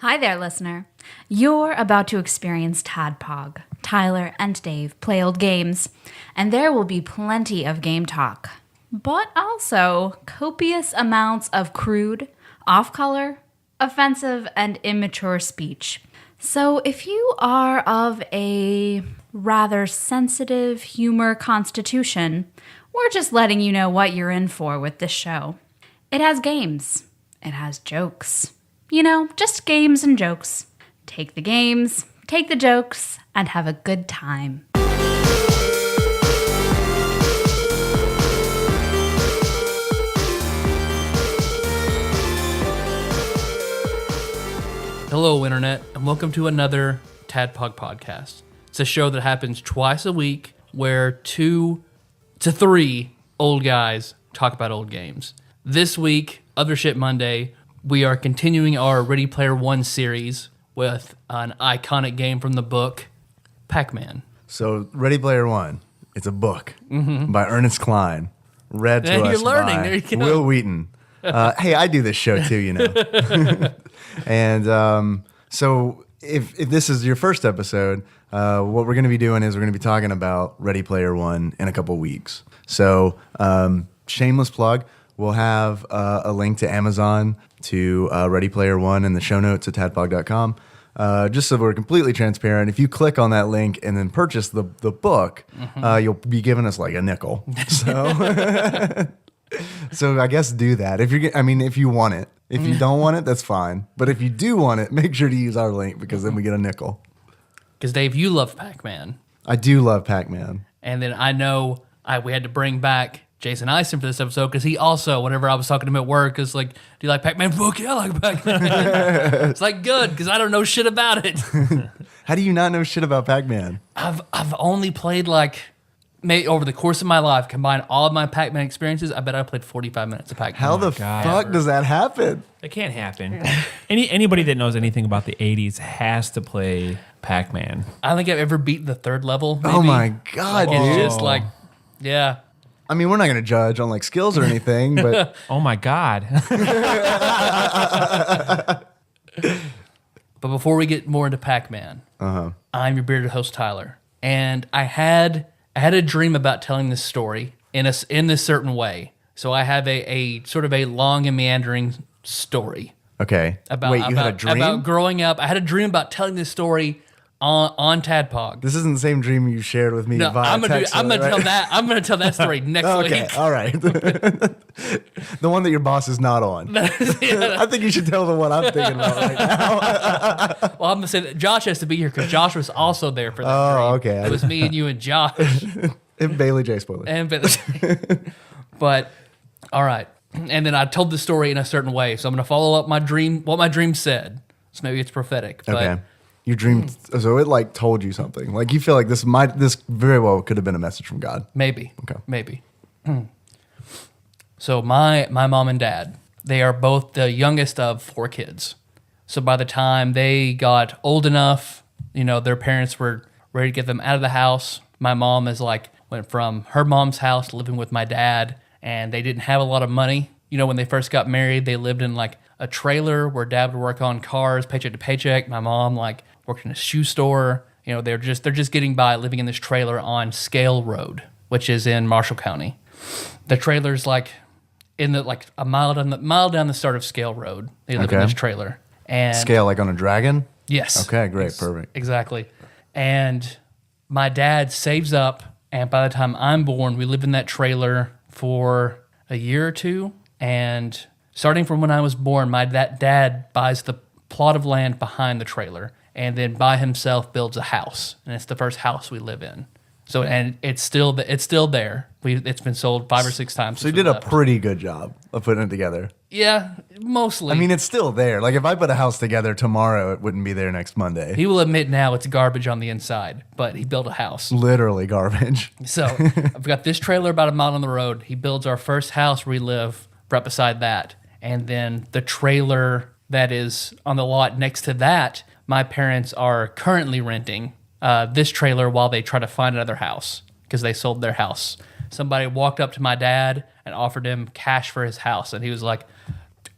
Hi there, listener. You're about to experience TADPOG. Tyler and Dave play old games, and there will be plenty of game talk, but also copious amounts of crude, off-color, offensive, and immature speech. So if you are of a rather sensitive humor constitution, we're just letting you know what you're in for with this show. It has games. It has jokes. You know, just games and jokes. Take the games, take the jokes, and have a good time. Hello, Internet, and welcome to another TADPOG Podcast. It's a show that happens twice a week where 2 to 3 old guys talk about old games. This week, Other Shit Monday, we are continuing our Ready Player One series with an iconic game from the book, Pac-Man. So, Ready Player One, it's a book by Ernest Cline, read to us by There you go. Will Wheaton. Hey, I do this show too, you know. And so, if this is your first episode, what we're going to be doing is we're going to be talking about Ready Player One in a couple weeks. So, shameless plug, we'll have a link to Amazon to Ready Player One in the show notes at tadpog.com. Just so we're completely transparent, if you click on that link and then purchase the book, you'll be giving us like a nickel. So, so I guess do that if you want it. If you don't want it, that's fine. But if you do want it, make sure to use our link because then we get a nickel. Because, Dave, you love Pac-Man. I do love Pac-Man. And then I know we had to bring back Jason Ison for this episode because he also, whenever I was talking to him at work, is like, do you like Pac-Man? Fuck yeah, I like Pac-Man. It's like, good, because I don't know shit about it. How do you not know shit about Pac-Man? I've only played over the course of my life, combine all of my Pac-Man experiences, I bet I played 45 minutes of Pac-Man. How the fuck does that happen? It can't happen. Anybody that knows anything about the 80s has to play Pac-Man. I don't think I've ever beaten the third level. Maybe. Oh my God, dude. It's just yeah. I mean, we're not going to judge on like skills or anything, but Oh my God. But before we get more into Pac-Man, I'm your bearded host, Tyler. And I had a dream about telling this story in this certain way. So I have a sort of a long and meandering story. okay. Wait, you had a dream? About growing up. I had a dream about telling this story on TADPOG. This isn't the same dream you shared with me No, via text. I'm gonna tell that story next Okay, week. all right. The one that your boss is not on. I think you should tell the one I'm thinking about right now. Well, I'm gonna say that Josh has to be here because Josh was also there for that Oh, dream. okay. It was me and you and Josh. And Bailey J. Spoiler. But all right. And then I told the story in a certain way. So I'm gonna follow up what my dream said. So maybe it's prophetic. But Okay. You dreamed, so it like told you something. Like you feel like this very well could have been a message from God. Maybe. Okay. Maybe. So my mom and dad, they are both the youngest of 4 kids. So by the time they got old enough, their parents were ready to get them out of the house. My mom went from her mom's house living with my dad, and they didn't have a lot of money. When they first got married, they lived in a trailer where dad would work on cars, paycheck to paycheck. My mom worked in a shoe store. They're just getting by living in this trailer on Scale Road, which is in Marshall County. The trailer's in a mile down the start of Scale Road. They live in this trailer. And Scale like on a dragon? yes. Okay, great, perfect. Exactly. And my dad saves up, and by the time I'm born, we lived in that trailer for a year or two. And starting from when I was born, my dad buys the plot of land behind the trailer and then by himself builds a house. And it's the first house we live in. So, and it's still there. It's been sold 5 or 6 times. So you did a pretty good job of putting it together. Yeah, mostly. I mean, it's still there. Like if I put a house together tomorrow, it wouldn't be there next Monday. He will admit now it's garbage on the inside, but he built a house. Literally garbage. So I've got this trailer about a mile on the road. He builds our first house where we live right beside that. And then the trailer that is on the lot next to that, my parents are currently renting this trailer while they try to find another house because they sold their house. Somebody walked up to my dad and offered him cash for his house. And he was like,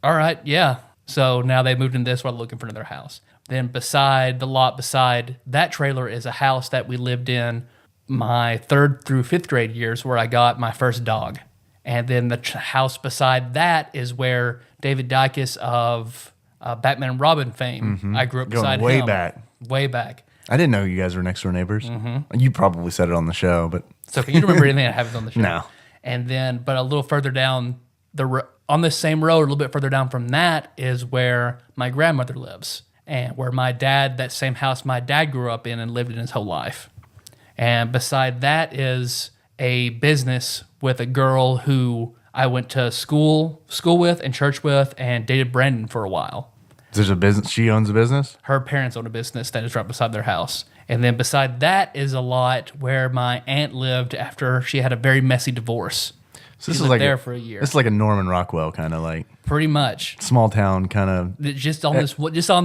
all right, yeah. So now they moved in this while looking for another house. Then beside the lot beside that trailer is a house that we lived in my 3rd through 5th grade years where I got my first dog. And then the house beside that is where David Dykes of Batman and Robin fame. I grew up beside Going way him. back. Way back. I didn't know you guys were next door neighbors. You probably said it on the show, but So can you remember anything that happened on the show? No. And then, but a little further down on this same road, a little bit further down from that is where my grandmother lives, and where my dad, that same house my dad grew up in and lived in his whole life. And beside that is a business with a girl who I went to school with and church with, and dated Brandon for a while. there's a business. She owns a business. Her parents own a business that is right beside their house. And then beside that is a lot where my aunt lived after she had a very messy divorce. So She this is lived like there for a year. This is like a Norman Rockwell kind of like Pretty much. small town kind of. Just on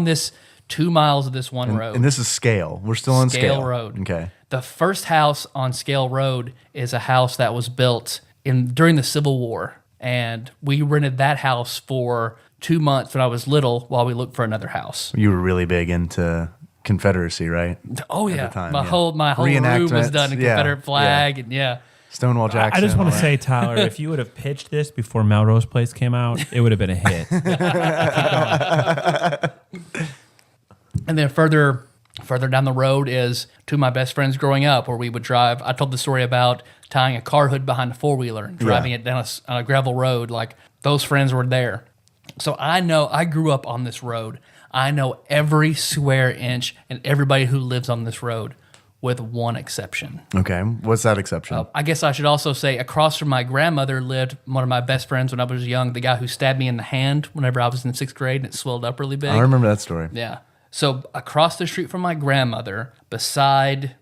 this 2 miles of this one road. And this is Scale. We're still on Scale Road. Okay. The first house on Scale Road is a house that was built during the Civil War. And we rented that house for 2 months when I was little while we looked for another house. You were really big into Confederacy, right? Oh yeah, the time, my yeah. whole room was done in Yeah, Confederate flag, and yeah. Stonewall Jackson. I just want to all say, Tyler, if you would have pitched this before Melrose Place came out, it would have been a hit. And then further down the road is two of my best friends growing up, where we would drive. I told the story about tying a car hood behind a four-wheeler and driving it down on a gravel road. Like, those friends were there. So I grew up on this road. I know every square inch and everybody who lives on this road, with one exception. Okay. What's that exception? I guess I should also say across from my grandmother lived one of my best friends when I was young, the guy who stabbed me in the hand whenever I was in 6th grade and it swelled up really big. I remember that story. Yeah. So across the street from my grandmother, beside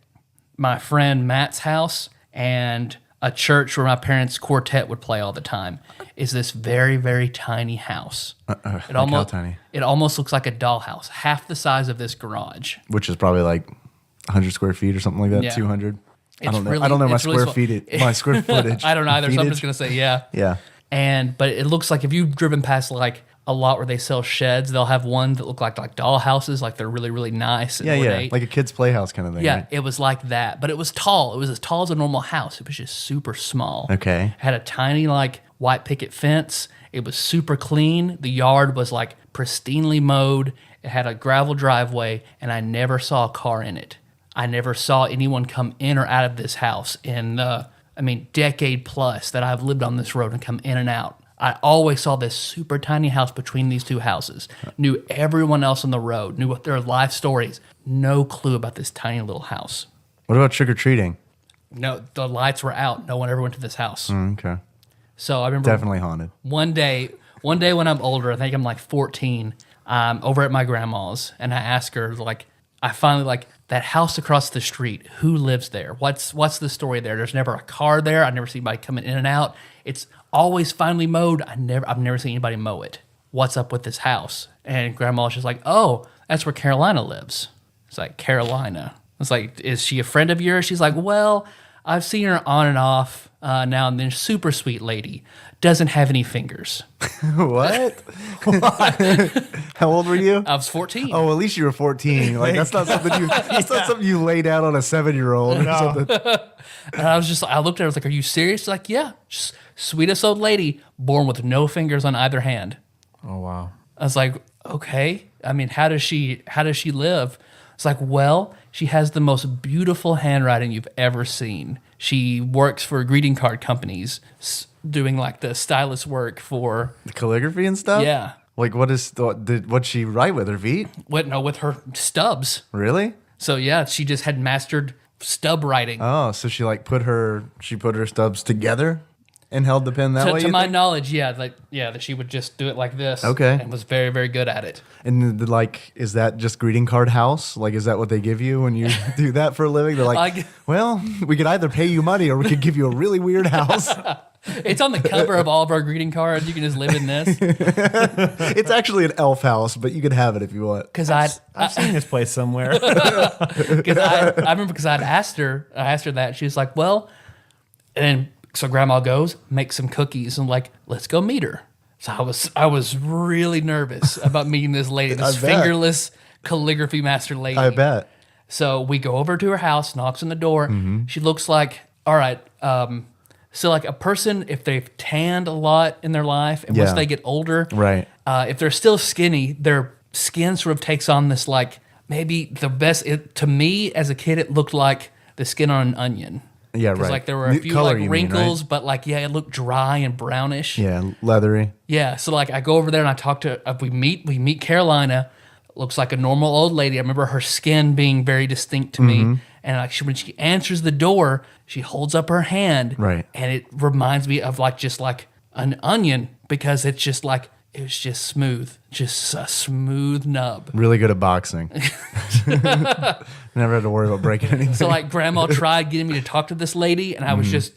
my friend Matt's house and a church where my parents' quartet would play all the time, is this very, very tiny house. Like how tiny? It almost looks like a dollhouse, half the size of this garage. Which is probably like 100 square feet or something like that. Yeah. 200. I It's don't know. really- I don't know my it's really square feet. My square footage. I don't either, so I'm Feetage? just gonna say yeah. Yeah. But it looks like if you've driven past like a lot where they sell sheds, they'll have ones that look like doll houses, like they're really, really nice and Yeah, yeah. ornate. Like a kid's playhouse kind of thing. Yeah, Right? it was like that, but it was tall. It was as tall as a normal house. It was just super small. Okay. Had a tiny like white picket fence. It was super clean. The yard was like pristinely mowed. It had a gravel driveway, and I never saw a car in it. I never saw anyone come in or out of this house in decade plus that I've lived on this road and come in and out. I always saw this super tiny house between these two houses. Knew everyone else on the road. Knew what their life stories. No clue about this tiny little house. What about trick or treating? No, the lights were out. No one ever went to this house. Okay. So I remember Definitely haunted. one day when I'm older, I think I'm like 14, over at my grandma's, and I ask her, like, I finally, like, that house across the street, who lives there? What's the story there? There's never a car there. I've never seen anybody coming in and out. It's always finely mowed. I've never seen anybody mow it. What's up with this house? And grandma's just like, oh, that's where Carolina lives. It's like, Carolina. It's like, is she a friend of yours? She's like, well, I've seen her on and off now and then. Super sweet lady. Doesn't have any fingers. What? How old were you? I was 14. Oh, at least you were 14. Like that's not something you laid out on a 7-year-old or something. And I looked at her, I was like, are you serious? She's like, yeah. Just sweetest old lady, born with no fingers on either hand. Oh, wow. I was like, okay. I mean, how does she live? It's like, well, she has the most beautiful handwriting you've ever seen. She works for greeting card companies, doing like the stylist work for The calligraphy and stuff? Yeah. Like what'd she write with her feet? with her stubs. Really? So yeah, she just had mastered stub writing. Oh, so she like put her stubs together and held the pen that way? To you my think? knowledge, that she would just do it like this. Okay. And was very, very good at it. And is that just greeting card house? Like, is that what they give you when you do that for a living? They're like, well, we could either pay you money or we could give you a really weird house. It's on the cover of all of our greeting cards. You can just live in this. It's actually an elf house, but you can have it if you want. Because I've seen this place somewhere. I remember because I asked her that. She was like, well, and so grandma goes, make some cookies and like, let's go meet her. So I was really nervous about meeting this lady, this fingerless calligraphy master lady. I bet. So we go over to her house, knocks on the door. She looks like, all right, so like a person, if they've tanned a lot in their life, and once they get older, right? If they're still skinny, their skin sort of takes on this like maybe the best. To me, as a kid, it looked like the skin on an onion. Yeah, right. Like there were a few color, like wrinkles, right? but like it looked dry and brownish. Yeah, leathery. Yeah, so like I go over there and I talk to. We meet Carolina. Looks like a normal old lady. I remember her skin being very distinct to me. And like when she answers the door, she holds up her hand, right? And it reminds me of like just like an onion because it's just like it was just smooth, just a smooth nub. Really good at boxing. Never had to worry about breaking anything. So like Grandma tried getting me to talk to this lady, and I was just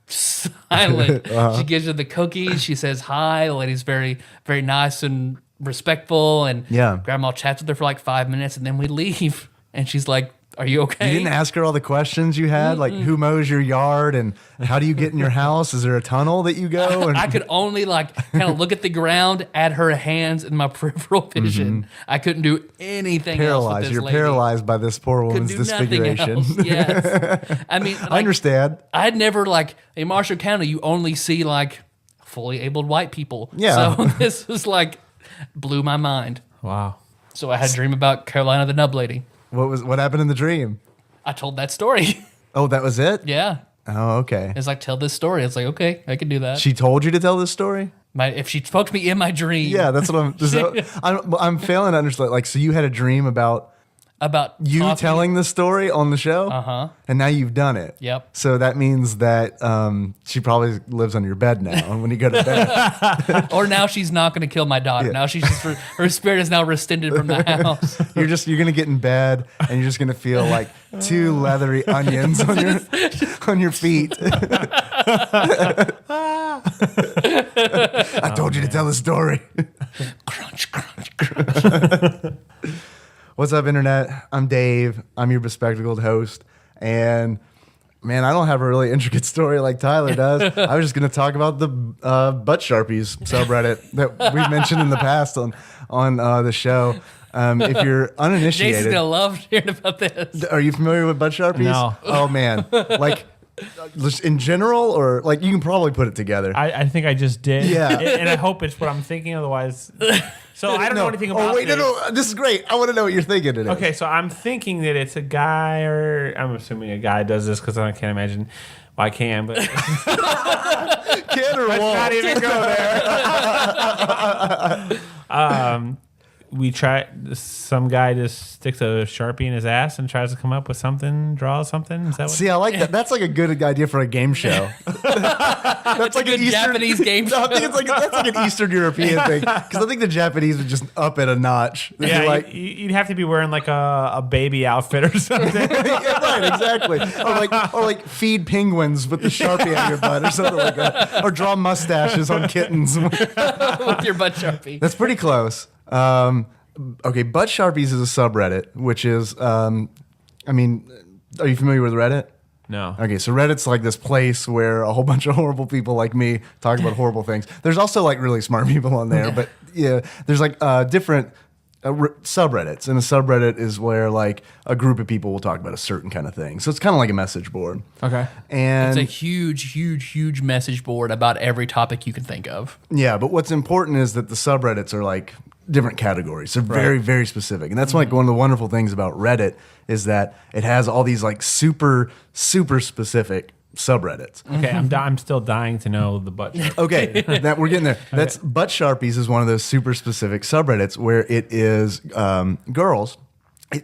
silent. She gives her the cookies. She says hi. The lady's very very nice and respectful, and Grandma chats with her for like 5 minutes, and then we leave. And she's like, "Are you okay?" You didn't ask her all the questions you had, like who mows your yard and how do you get in your house? Is there a tunnel that you go? And I could only like kind of look at the ground, add her hands in my peripheral vision. I couldn't do anything else with this You're lady. paralyzed by this poor woman's Couldn't do nothing disfiguration. else. Yes. I mean, like, I understand. I'd never like in Marshall County, you only see like fully abled white people. Yeah. So this was like blew my mind. Wow. So I had a dream about Carolina the Nub Lady. What happened in the dream? I told that story. Oh, that was it? Yeah. Oh, okay. It's like, tell this story. It's like, okay, I can do that. She told you to tell this story? If she spoke to me in my dream. Yeah, that's what I'm failing to understand. Like, so you had a dream about you coffee. telling the story on the show? Uh-huh. And now you've done it. Yep. So that means that she probably lives on your bed now when you go to bed. Or now she's not going to kill my daughter. Yeah. Now she's just, her spirit is now rescinded from the house. You're going to get in bed and you're just going to feel like two leathery onions on your feet. I told you to tell the story. Crunch, crunch, crunch. What's up, Internet? I'm Dave. I'm your bespectacled host. And, man, I don't have a really intricate story like Tyler does. I was just going to talk about the butt sharpies subreddit that we've mentioned in the past on the show. If you're uninitiated... Jason's going to love hearing about this. Are you familiar with butt sharpies? No. Oh, man. Like... Just in general, or like you can probably put it together. I think I just did. Yeah. And I hope it's what I'm thinking. Otherwise, so I don't know anything about. Oh wait, no, this is great. I want to know what you're thinking today. Okay, so I'm thinking that it's a guy, or I'm assuming a guy does this because I can't imagine. Well, I can, but Can or let's won't. not even go there. We try. Some guy just sticks a Sharpie in his ass and tries to come up with something, draw something. Is that what? See, I like that. That's like a good idea for a game show. That's like a good Japanese game No, I think show. that's like an Eastern European thing because I think the Japanese would just up it a notch. They'd Yeah, be like, you'd have to be wearing like a baby outfit or something. yeah, right, exactly. Or like feed penguins with the Sharpie on your butt or something like that. Or draw mustaches on kittens. With your butt Sharpie. That's pretty close. Okay, Butt Sharpies is a subreddit, which is, are you familiar with Reddit? No. Okay, so Reddit's like this place where a whole bunch of horrible people like me talk about horrible things. There's also like really smart people on there, but yeah, there's like different subreddits, and a subreddit is where like a group of people will talk about a certain kind of thing. So it's kind of like a message board. Okay. And It's a huge message board about every topic you can think of. yeah, but what's important is that the subreddits are like different categories. They're very, very specific. And that's like one of the wonderful things about Reddit is that it has all these like super specific subreddits. Okay, I'm still dying to know the butt. Okay, that we're getting there. That's Butt Sharpies is one of those super specific subreddits where it is girls.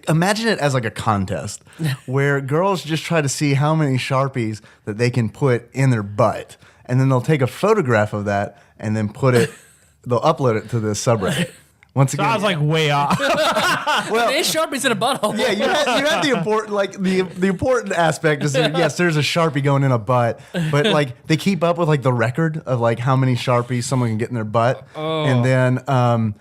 Imagine it as like a contest where girls just try to see how many Sharpies that they can put in their butt. And then they'll take a photograph of that and then they'll upload it to the subreddit. Once So again, I was like way off. well, There's Sharpies in a butthole. yeah, you had the important the important aspect is that, yes, there's a Sharpie going in a butt, but like they keep up with like the record of like how many Sharpies someone can get in their butt, and then I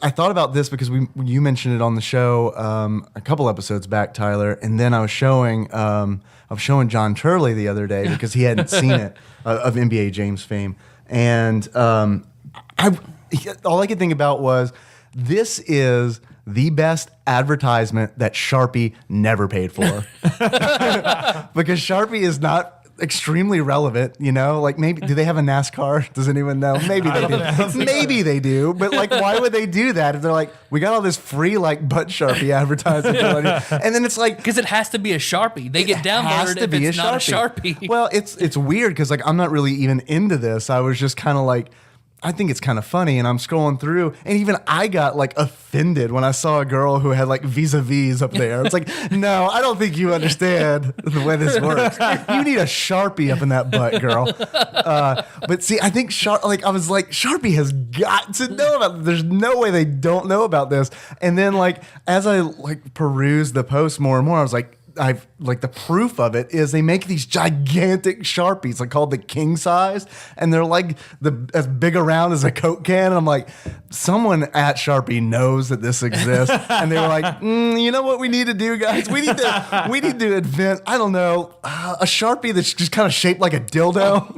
thought about this because you mentioned it on the show a couple episodes back, Tyler, and then I was showing John Turley the other day because he hadn't seen it of NBA James fame, and all I could think about was, this is the best advertisement that Sharpie never paid for. Because Sharpie is not extremely relevant, like maybe, do they have a NASCAR? Does anyone know? Maybe they do. Maybe they do, but like, why would they do that if they're like, we got all this free like butt Sharpie advertising, and then it's like, because it has to be a Sharpie. They get downvoted if it's not a Sharpie. Well, it's weird because like I'm not really even into this. I was just kind of like, I think it's kind of funny, and I'm scrolling through, and even I got like offended when I saw a girl who had like vis-a-vis up there. It's like, no, I don't think you understand the way this works. You need a Sharpie up in that butt, girl. But see, I think I was like, Sharpie has got to know about this. There's no way they don't know about this. And then like as I like perused the post more and more, I was like, the proof of it is they make these gigantic Sharpies, like called the king size, and they're like as big around as a Coke can. And I'm like, someone at Sharpie knows that this exists, and they were like, you know what we need to do, guys? We need to invent, I don't know, a Sharpie that's just kind of shaped like a dildo.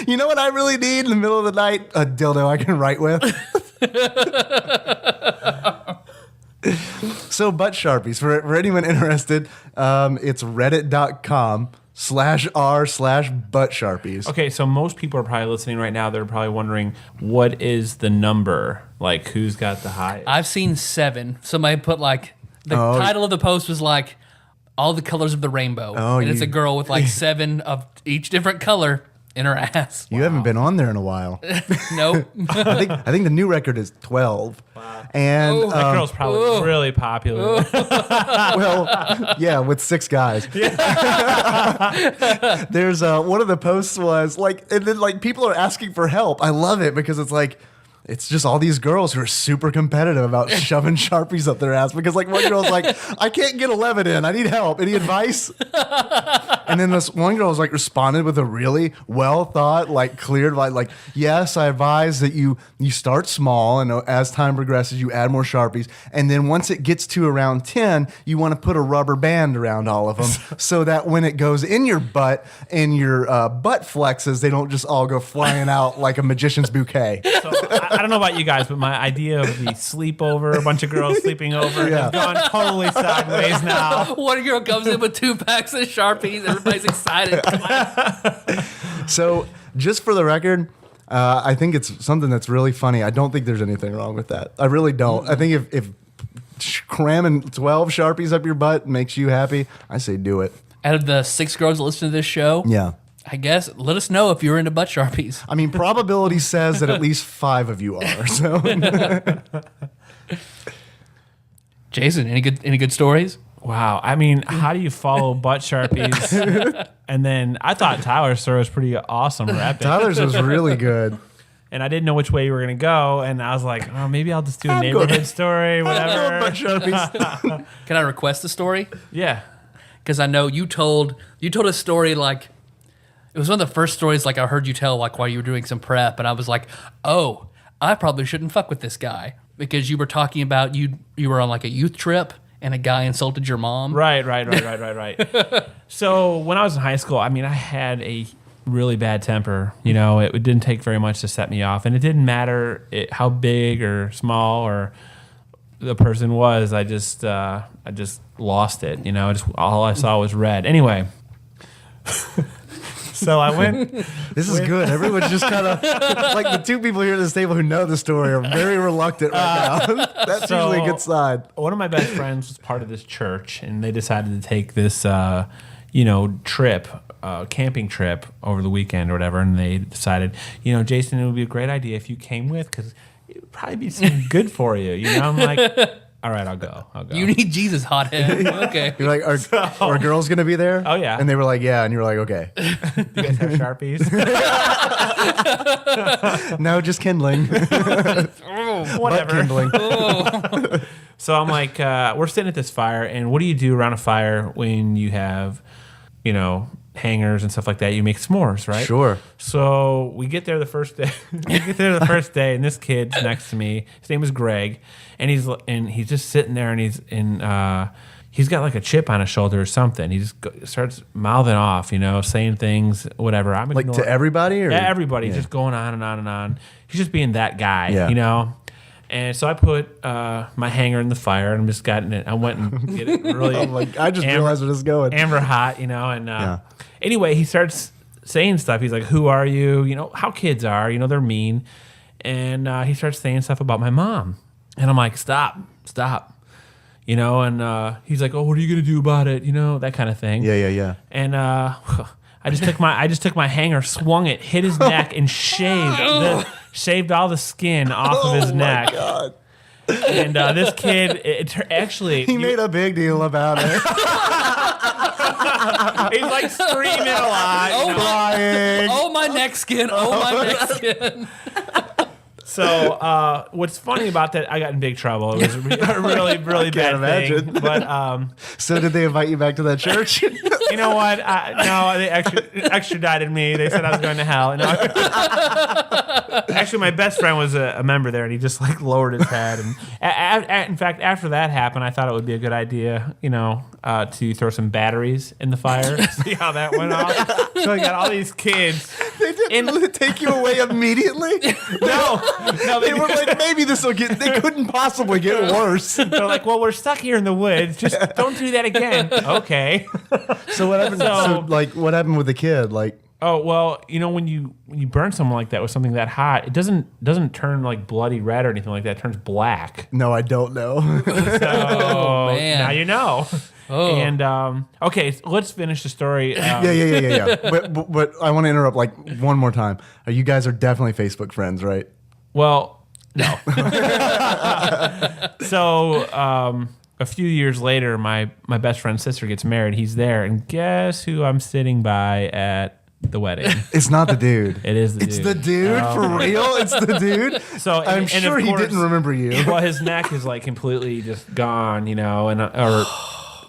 You know what I really need in the middle of the night? A dildo I can write with. So butt Sharpies, for anyone interested, it's reddit.com/r/butt Sharpies. Okay, so most people are probably listening right now. They're probably wondering, what is the number? Like, who's got the highest? I've seen 7. Somebody put like, the title of the post was like, all the colors of the rainbow. And it's a girl with like 7 of each different color in her ass. You haven't been on there in a while. Nope. I think the new record is 12. Wow. And that girl's probably really popular. Well, yeah, with 6 guys. Yeah. There's one of the posts was like, and then like people are asking for help. I love it because it's like, it's just all these girls who are super competitive about shoving Sharpies up their ass, because like one girl's like, I can't get 11 in. I need help. Any advice? And then this one girl's like responded with a really well thought, like cleared, like, yes, I advise that you start small, and as time progresses, you add more Sharpies. And then once it gets to around 10, you want to put a rubber band around all of them so that when it goes in your butt and your butt flexes, they don't just all go flying out like a magician's bouquet. So I don't know about you guys, but my idea of the sleepover, a bunch of girls sleeping over, has gone totally sideways now. One girl comes in with 2 packs of Sharpies. Everybody's excited. So, just for the record, I think it's something that's really funny. I don't think there's anything wrong with that. I really don't. I think if cramming 12 Sharpies up your butt makes you happy, I say do it. Out of the 6 girls that listen to this show, yeah, I guess let us know if you're into butt Sharpies. I mean, probability says that at least 5 of you are. So, Jason, any good stories? Wow. I mean, how do you follow butt Sharpies? And then I thought Tyler's story was pretty awesome or epic. Tyler's was really good. And I didn't know which way you were going to go. And I was like, oh, maybe I'll just do a neighborhood story, whatever. Butt Sharpies. Can I request a story? Yeah. Because I know you told a story like, it was one of the first stories like I heard you tell like while you were doing some prep, and I was like, oh, I probably shouldn't fuck with this guy, because you were talking about you were on like a youth trip and a guy insulted your mom. Right. So when I was in high school, I mean, I had a really bad temper. You know, it didn't take very much to set me off, and it didn't matter how big or small or the person was. I just lost it. You know, all I saw was red. Anyway. So I went. This is good. Everyone's just kind of like the 2 people here at this table who know the story are very reluctant right now. That's usually a good sign. One of my best friends was part of this church, and they decided to take this, trip, camping trip over the weekend or whatever. And they decided, Jason, it would be a great idea if you came with, because it would probably be something good for you. You know, I'm like. All right, I'll go. You need Jesus, hothead. Okay. You're like, are girls going to be there? Oh, yeah. And they were like, yeah. And you were like, okay. Do you guys have Sharpies? No, just kindling. Whatever. Kindling. So I'm like, we're sitting at this fire, and what do you do around a fire when you have, hangers and stuff like that? You make s'mores, right? Sure. So we get there the first day. And this kid's next to me. His name is Greg, and he's just sitting there, and he's got like a chip on his shoulder or something. He just starts mouthing off, saying things, whatever. I'm Like to everybody? Or? Yeah, everybody. Just going on and on and on. He's just being that guy, Yeah. And so I put my hanger in the fire and just got in it. I went and get it really. I just realized where this is going. Amber hot, Anyway, he starts saying stuff. He's like, "Who are you? How kids are. They're mean." And he starts saying stuff about my mom, and I'm like, "Stop." And he's like, "Oh, what are you gonna do about it?" That kind of thing. Yeah. And I just took my hanger, swung it, hit his neck, and shaved all the skin off of his neck. Oh my God. And this kid, he made a big deal about it. He's like screaming a lot, crying. Oh, my neck skin. Oh, my neck skin. So what's funny about that, I got in big trouble. It was a really, really bad imagine. thing. But so did they invite you back to that church? you know what? No, they extradited me. They said I was going to hell. Actually, my best friend was a member there, and he just like lowered his head. And in fact, after that happened, I thought it would be a good idea, to throw some batteries in the fire, see how that went off. So I got all these kids. They didn't take you away immediately? No, They were like, maybe this will get. They couldn't possibly get worse. They're like, well, we're stuck here in the woods. Just don't do that again. Okay. So what happened? What happened with the kid? Like, oh well, when you burn someone like that with something that hot, it doesn't turn like bloody red or anything like that. It turns black. no, I don't know. So man. now you know. Oh. And okay, so let's finish the story. Yeah. But I want to interrupt like one more time. You guys are definitely Facebook friends, right? Well, no. So a few years later, my best friend's sister gets married. He's there, and guess who I'm sitting by at the wedding? It's not the dude. It is the It's dude. the dude for real. It's the dude. So I'm and sure of he course- didn't remember you. Well, his neck is like completely just gone, or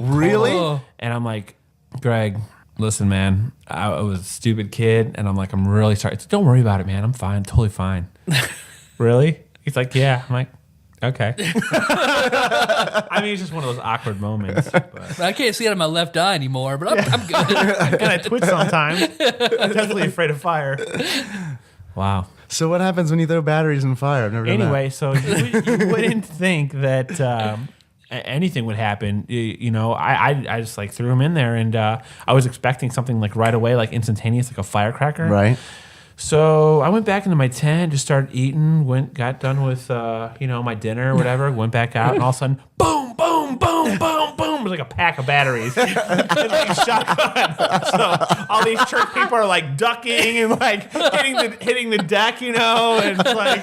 Really? Oh. and I'm like, Greg, listen, man, I was a stupid kid, and I'm really sorry. Don't worry about it, man. I'm fine, totally fine. Really? He's like, yeah. I'm like, okay. I mean, it's just one of those awkward moments. But. I can't see out of my left eye anymore, but I'm good. And I twitch sometimes. I'm definitely afraid of fire. Wow. So what happens when you throw batteries in fire? I've never done Anyway, that. so you wouldn't think that anything would happen. I just like threw him in there, and I was expecting something like right away, like instantaneous, like a firecracker. Right. So I went back into my tent, just started eating, got done with my dinner or whatever, went back out, and all of a sudden, boom, boom, boom, boom, boom. It was like a pack of batteries. It's like a shotgun. So all these church people are like ducking and like hitting the deck, and it's like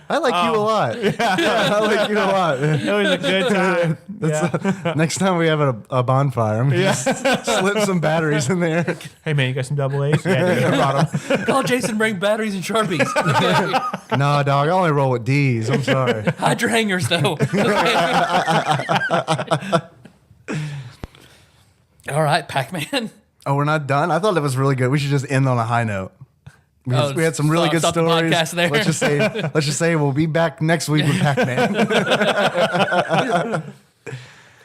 I like you a lot. Yeah, I like you a lot. it was a good time. Yeah. Next time we have a bonfire, I'm going to slip some batteries in there. Hey man, you got some double A's? Yeah, dude, I brought them. Call Jason, bring batteries and sharpies. Nah, dog, I only roll with D's. I'm sorry. Hide your hangers, though. All right, Pac-Man. Oh, we're not done? I thought that was really good. We should just end on a high note. We had some really good stop the stories. podcast there. Let's just say we'll be back next week with Pac-Man.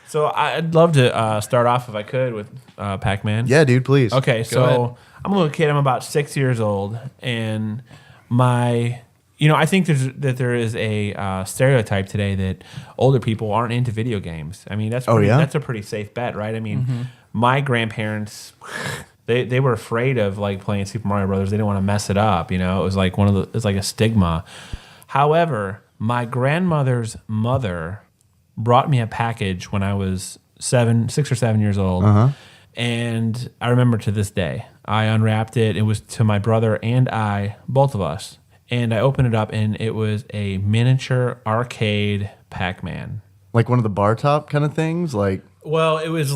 So I'd love to start off, if I could, with Pac-Man. Yeah, dude, please. Okay, ahead. so I'm a little kid. I'm about 6 years old, and I think there is a stereotype today that older people aren't into video games. I mean, that's a pretty safe bet, right? I mean, my grandparents, they were afraid of like playing Super Mario Brothers. They didn't want to mess it up. It was like it's like a stigma. However, my grandmother's mother brought me a package when I was 6 or 7 years old. And I remember to this day, I unwrapped it. It was to my brother and I, both of us. And I opened it up, and it was a miniature arcade Pac-Man. Like one of the bar top kind of things? Like, Well, it was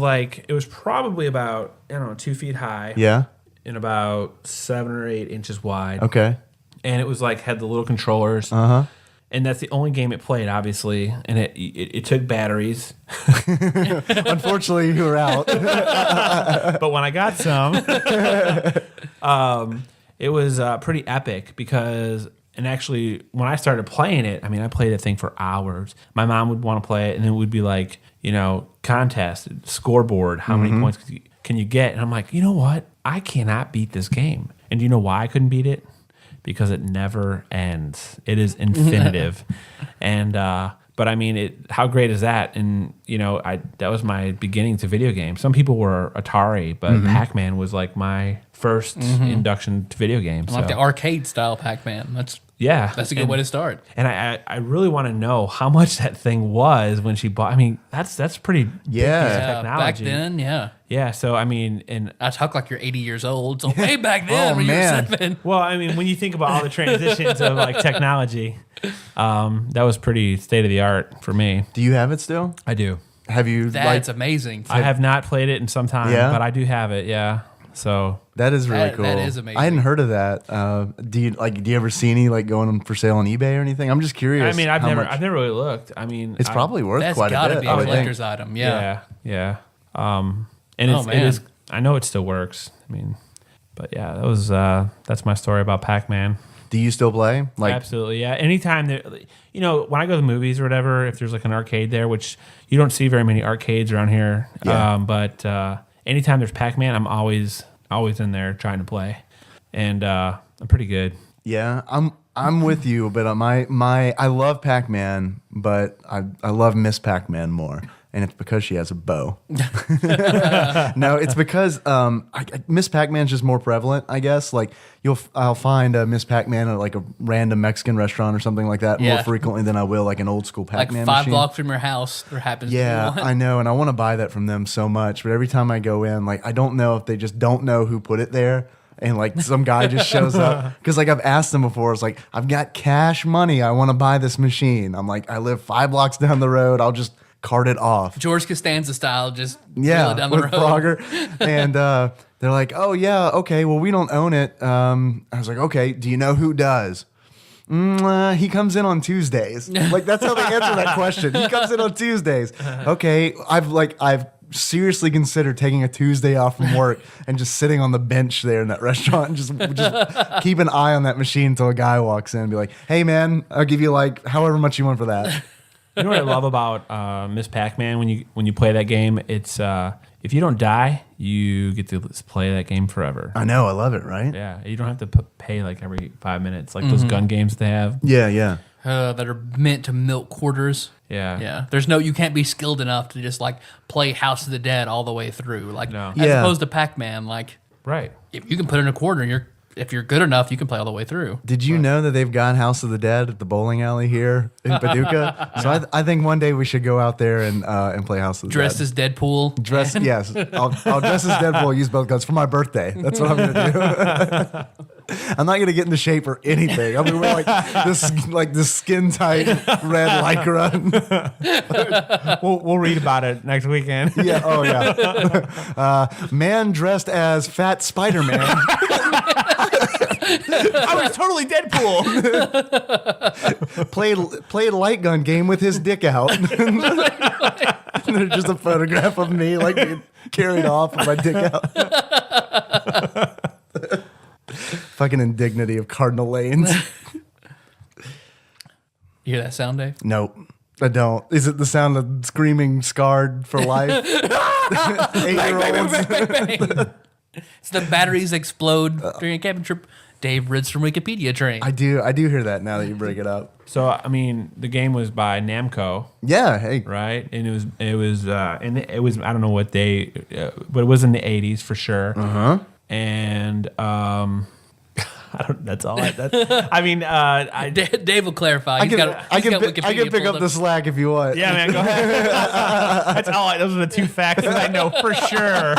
probably about, 2 feet high. yeah? And about 7 or 8 inches wide. Okay. And it was had the little controllers. And that's the only game it played, obviously. And it took batteries. Unfortunately, you were out. But when I got some, it was pretty epic because And actually, when I started playing it, I mean, I played that thing for hours. My mom would want to play it, and it would be like, contest, scoreboard, how many points can you get? And I'm like, you know what? I cannot beat this game. And do you know why I couldn't beat it? Because it never ends. It is infinitive. And but I mean, how great is that? And that was my beginning to video games. Some people were Atari, but Pac-Man was like my first induction to video games. Like the arcade style Pac-Man. That's a good way to start. And I really want to know how much that thing was when she bought. I mean, that's pretty big piece of technology. Back then, yeah. Yeah, so I mean, and I talk like you're 80 years old. So way back then, when you were 7. Well, I mean, when you think about all the transitions of like technology, that was pretty state of the art for me. Do you have it still? I do. Have you? That's amazing. I have not played it in some time, but I do have it. Yeah. So that is really cool. That is amazing. I hadn't heard of that. Do you ever see any like going for sale on eBay or anything? I'm just curious. I mean, I've never really looked. I mean, it's probably worth quite a bit. That's got to be a collector's item. Yeah. And it is. I know it still works. I mean, but yeah, that's my story about Pac-Man. Do you still play? Like absolutely, yeah. Anytime when I go to the movies or whatever, if there's like an arcade there, which you don't see very many arcades around here, but anytime there's Pac-Man, I'm always in there trying to play, and I'm pretty good. Yeah, I'm with you, but I love Pac-Man, but I love Miss Pac-Man more. And it's because she has a bow. No, it's because Miss Pac-Man's just more prevalent, I guess. Like I'll find a Miss Pac-Man at like a random Mexican restaurant or something like that more frequently than I will like an old school Pac-Man like 5 machine. blocks from your house, there happens to be one. I know, and I want to buy that from them so much. But every time I go in, like I don't know if they just don't know who put it there. And like some guy just shows up because like I've asked them before. It's like, I've got cash money. I want to buy this machine. I'm like, I live 5 blocks down the road. I'll just cart it off. George Costanza style, just wheel it down the road. Frogger. And they're like, oh yeah, okay, well we don't own it. I was like, okay, do you know who does? He comes in on Tuesdays. Like that's how they answer that question. He comes in on Tuesdays. Okay, I've seriously considered taking a Tuesday off from work and just sitting on the bench there in that restaurant and just keep an eye on that machine until a guy walks in and be like, hey man, I'll give you like however much you want for that. You know what I love about Miss Pac-Man when you play that game? It's if you don't die, you get to play that game forever. I know, I love it, right? Yeah, you don't have to pay like every 5 minutes, like those gun games they have. Yeah. That are meant to milk quarters. Yeah. You can't be skilled enough to just like play House of the Dead all the way through. Like as opposed to Pac-Man, like right. If you can put in a quarter, if you're good enough, you can play all the way through. Did you know that they've got House of the Dead at the bowling alley here in Paducah? So I think one day we should go out there and play House of the Dressed Dead. as Deadpool. Yes. I'll dress as Deadpool, use both guns for my birthday. That's what I'm going to do. I'm not going to get into shape or anything. I'm going to wear this skin tight red Lycra. We'll read about it next weekend. Yeah. Oh yeah. Man dressed as Fat Spider-Man. I was totally Deadpool. Played light gun game with his dick out. There's just a photograph of me like being carried off with my dick out. Fucking indignity of Cardinal Lanes. You hear that sound, Dave? Nope, I don't. Is it the sound of screaming scarred for life? 8-year-olds. Bang. It's the batteries explode during a camping trip. Dave rids from Wikipedia train. I do hear that now that you bring it up. So I mean, the game was by Namco. Yeah, hey, right, and it was I don't know what day, but it was in the 80s for sure. And that's all. Dave will clarify. I can pick up the slack if you want. Yeah, man, go ahead. That's all. Those are the 2 facts that I know for sure.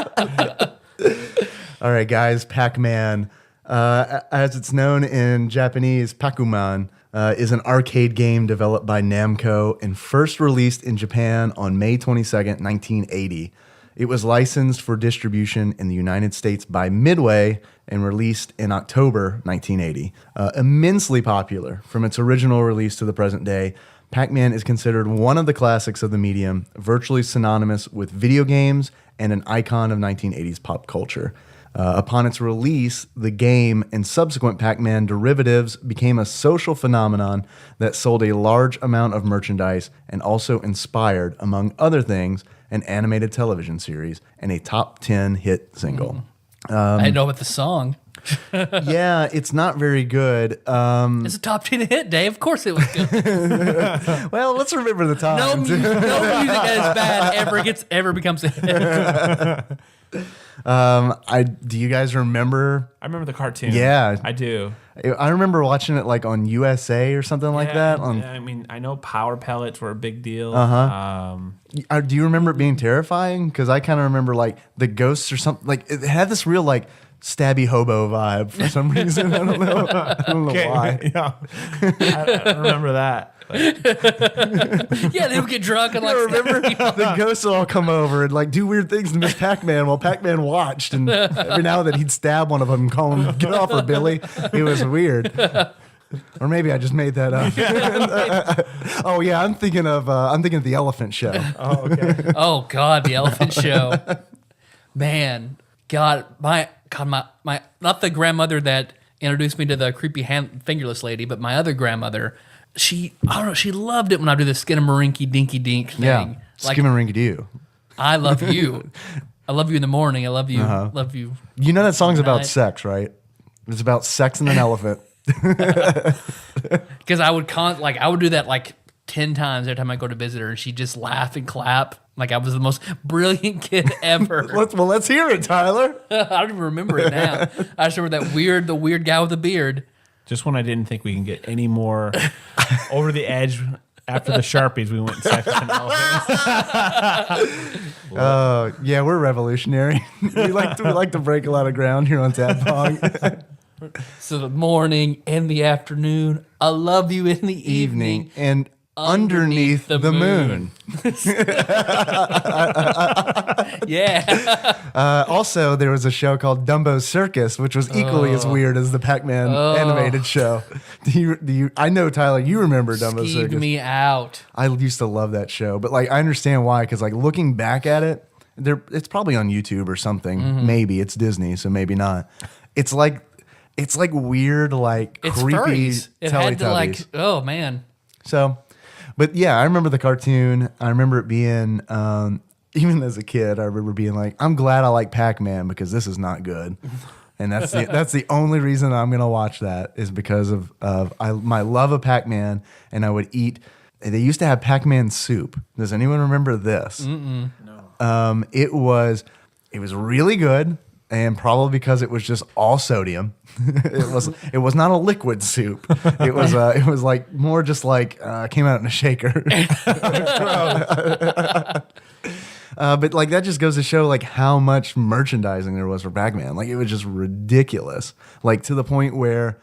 All right, guys. Pac-Man, as it's known in Japanese, Pac-Man, is an arcade game developed by Namco and first released in Japan on May 22nd, 1980. It was licensed for distribution in the United States by Midway and released in October 1980. Immensely popular from its original release to the present day, Pac-Man is considered one of the classics of the medium, virtually synonymous with video games and an icon of 1980s pop culture. Upon its release, the game and subsequent Pac-Man derivatives became a social phenomenon that sold a large amount of merchandise and also inspired, among other things, an animated television series and a top 10 hit single. I didn't know about the song. Yeah, it's not very good. It's a top 10 hit, Dave. Of course it was good. Well, let's remember the time. No music that is bad ever becomes a hit. Do you guys remember? I remember the cartoon. Yeah. I do. I remember watching it like on USA or something like that. I mean, I know power pellets were a big deal. Do you remember it being terrifying? Because I kind of remember like the ghosts or something. Like it had this real like stabby hobo vibe for some reason. I don't know. I don't know why. Yeah. I remember that. Yeah, they would get drunk and like Remember the ghosts would all come over and like do weird things to Miss Pac-Man while Pac-Man watched, and every now and then he'd stab one of them and call him, "Get off her, Billy." It was weird. Or maybe I just made that up. Oh yeah, I'm thinking of the Elephant Show. Oh, okay. Oh God, the Elephant Show. Man, my not the grandmother that introduced me to the creepy fingerless lady, but my other grandmother. I don't know. She loved it when I do the skinnamarink dinky dink thing. Yeah, like, Skimmerink-a-doo. I love you. I love you in the morning. I love you. Love you. You know that song's about Night. sex, right? It's about sex and an elephant. Because I would do that like 10 times every time I go to visit her, and she'd just laugh and clap like I was the most brilliant kid ever. Let's hear it, Tyler. I don't even remember it now. I just remember the weird guy with the beard. Just when I didn't think we can get any more over the edge after the Sharpies, we went and sex with an elephant. Yeah, we're revolutionary. we like to break a lot of ground here on TADPOG. So the morning and the afternoon. I love you in the evening. And underneath the moon. Yeah. Also, there was a show called Dumbo's Circus, which was equally as weird as the Pac-Man animated show. Do you? I know, Tyler, you remember Dumbo's Skeeved Circus. me out. I used to love that show, but like I understand why, because like looking back at it, it's probably on YouTube or something. Mm-hmm. Maybe it's Disney, so maybe not. It's like weird, like It's creepy furries. It had to Teletubbies. oh man. So, but yeah, I remember the cartoon. I remember it being, even as a kid, I remember being like, I'm glad I like Pac-Man because this is not good. And that's the only reason I'm going to watch that is because of my love of Pac-Man. And I would eat, they used to have Pac-Man soup. Does anyone remember this? No. It was really good. And probably because it was just all sodium, it was not a liquid soup. It was like more just like came out in a shaker. But like that just goes to show like how much merchandising there was for Pac-Man. Like it was just ridiculous. Like to the point where,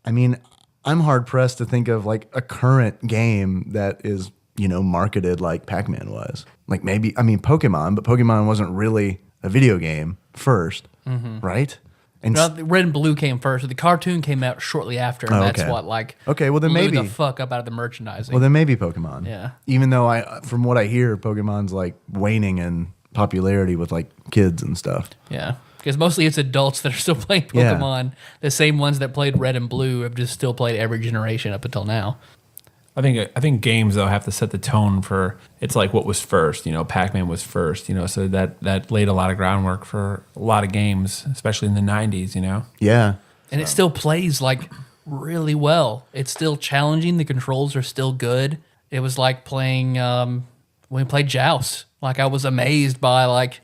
I mean, I'm hard pressed to think of like a current game that is marketed like Pac-Man was. Like maybe Pokemon, but Pokemon wasn't really a video game first, right? And No, the Red and Blue came first. The cartoon came out shortly after, and that's what well then blew maybe the fuck up out of the merchandising. well then maybe Pokemon. Yeah. Even though from what I hear, Pokemon's like waning in popularity with like kids and stuff. Yeah, because mostly it's adults that are still playing Yeah. Pokemon. The same ones that played Red and Blue have just still played every generation up until now. I think games though have to set the tone for it's like what was first. Pac-Man was first. So that laid a lot of groundwork for a lot of games, especially in the '90s. Yeah. And it still plays like really well. It's still challenging. The controls are still good. It was like playing when we played Joust. Like I was amazed by like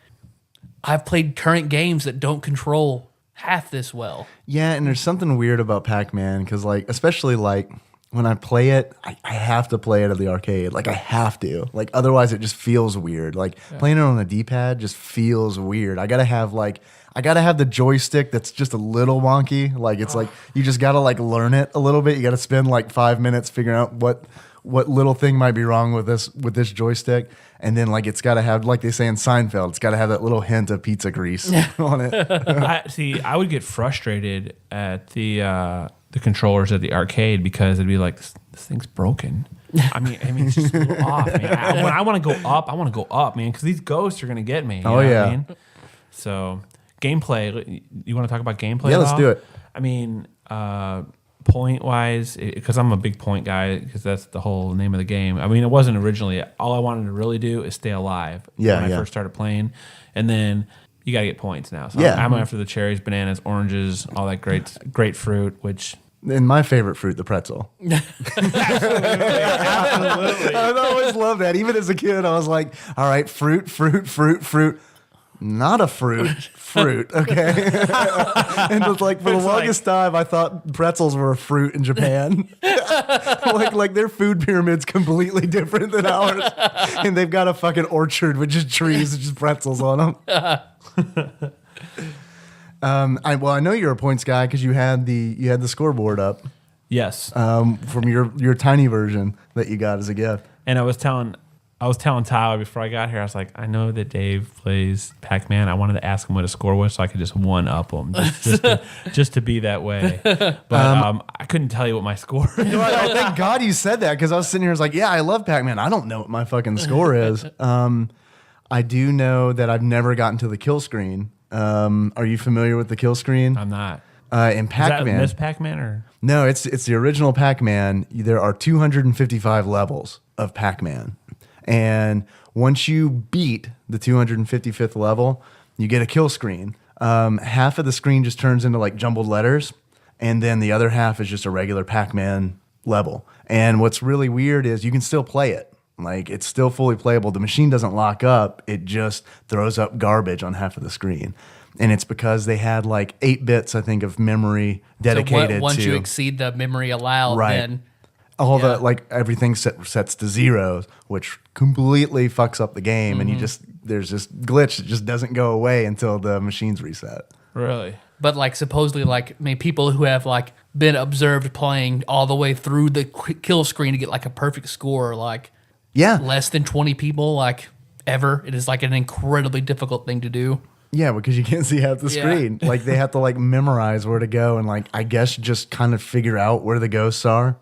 I've played current games that don't control half this well. Yeah, and there's something weird about Pac-Man because like especially like when I play it, I have to play it at the arcade. Like I have to. Like otherwise it just feels weird. Like playing it on the D-pad just feels weird. I gotta have the joystick that's just a little wonky. Like it's like you just gotta like learn it a little bit. You gotta spend like 5 minutes figuring out what little thing might be wrong with this joystick. And then like it's gotta have, like they say in Seinfeld, it's gotta have that little hint of pizza grease on it. I would get frustrated at the controllers at the arcade because it'd be like this thing's broken. I mean, it's just a little off, man. When I want to go up, man, because these ghosts are gonna get me. You know what I mean? So, Gameplay. You want to talk about gameplay? Yeah, at let's all? do it. I mean, point wise, because I'm a big point guy, because that's the whole name of the game. I mean, it wasn't originally. All I wanted to really do is stay alive. When I first started playing, and then you got to get points now. So I'm after the cherries, bananas, oranges, all that great fruit, which. And my favorite fruit, the pretzel. Absolutely. I've always loved that. Even as a kid, I was like, all right, fruit. Not a fruit, okay? And it's like, for the longest time, I thought pretzels were a fruit in Japan. like their food pyramid's completely different than ours. And they've got a fucking orchard with just trees and just pretzels on them. I know you're a points guy because you had the scoreboard up. Yes. From your tiny version that you got as a gift. And I was telling Tyler before I got here, I was like, I know that Dave plays Pac-Man. I wanted to ask him what his score was so I could just one-up him, just to be that way. But I couldn't tell you what my score is. Thank God you said that, because I was sitting here, I was like, yeah, I love Pac-Man. I don't know what my fucking score is. I do know that I've never gotten to the kill screen. Are you familiar with the kill screen? I'm not. In Pac-Man. Is that Miss Pac-Man or? No, it's the original Pac-Man. There are 255 levels of Pac-Man. And once you beat the 255th level, you get a kill screen. Half of the screen just turns into like jumbled letters, and then the other half is just a regular Pac-Man level. And what's really weird is you can still play it. Like, it's still fully playable. The machine doesn't lock up. It just throws up garbage on half of the screen. And it's because they had like 8 bits, I think, of memory dedicated once to... you exceed the memory allowed, then... the everything sets to zeros, which completely fucks up the game, and there's this glitch that just doesn't go away until the machine's reset. Really? But like supposedly, like people who have like been observed playing all the way through the kill screen to get like a perfect score, like less than 20 people like ever. It is like an incredibly difficult thing to do. Yeah, because you can't see half the screen. Like, they have to like memorize where to go and like, I guess, just kind of figure out where the ghosts are.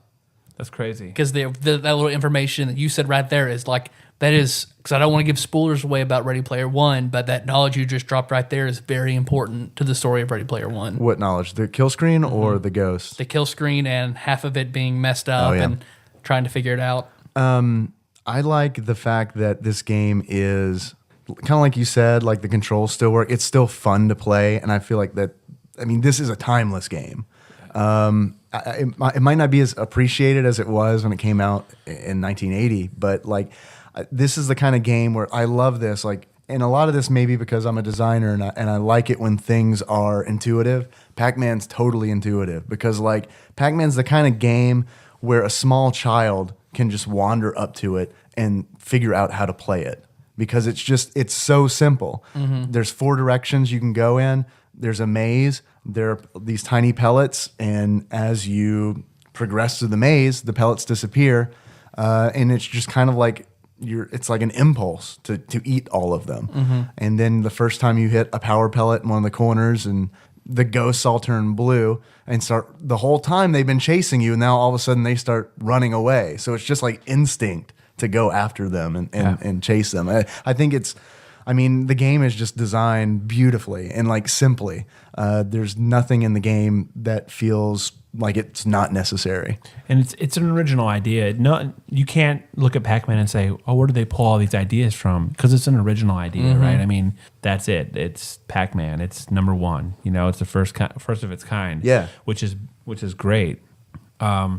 That's crazy. Because that little information that you said right there is like, that is, because I don't want to give spoilers away about Ready Player One, but that knowledge you just dropped right there is very important to the story of Ready Player One. What knowledge? The kill screen or the ghost? The kill screen and half of it being messed up and trying to figure it out. I like the fact that this game is kind of like you said, like the controls still work. It's still fun to play, and I feel like that. I mean, this is a timeless game. It might not be as appreciated as it was when it came out in 1980, but like this is the kind of game where I love this. Like, and a lot of this maybe because I'm a designer and I like it when things are intuitive. Pac-Man's totally intuitive because like Pac-Man's the kind of game where a small child can just wander up to it and figure out how to play it because it's so simple. There's 4 directions you can go in. There's a maze. There are these tiny pellets, and as you progress through the maze, the pellets disappear, and it's just kind of like it's like an impulse to eat all of them. And then the first time you hit a power pellet in one of the corners, and the ghosts all turn blue and start. The whole time they've been chasing you, and now all of a sudden they start running away. So it's just like instinct to go after them and chase them. I think it's. I mean, the game is just designed beautifully and like simply. There's nothing in the game that feels like it's not necessary. And it's an original idea. No, you can't look at Pac-Man and say, "Oh, where do they pull all these ideas from?" Because it's an original idea, right? I mean, that's it. It's Pac-Man. It's number one. You know, it's the first of its kind. Yeah, which is great. I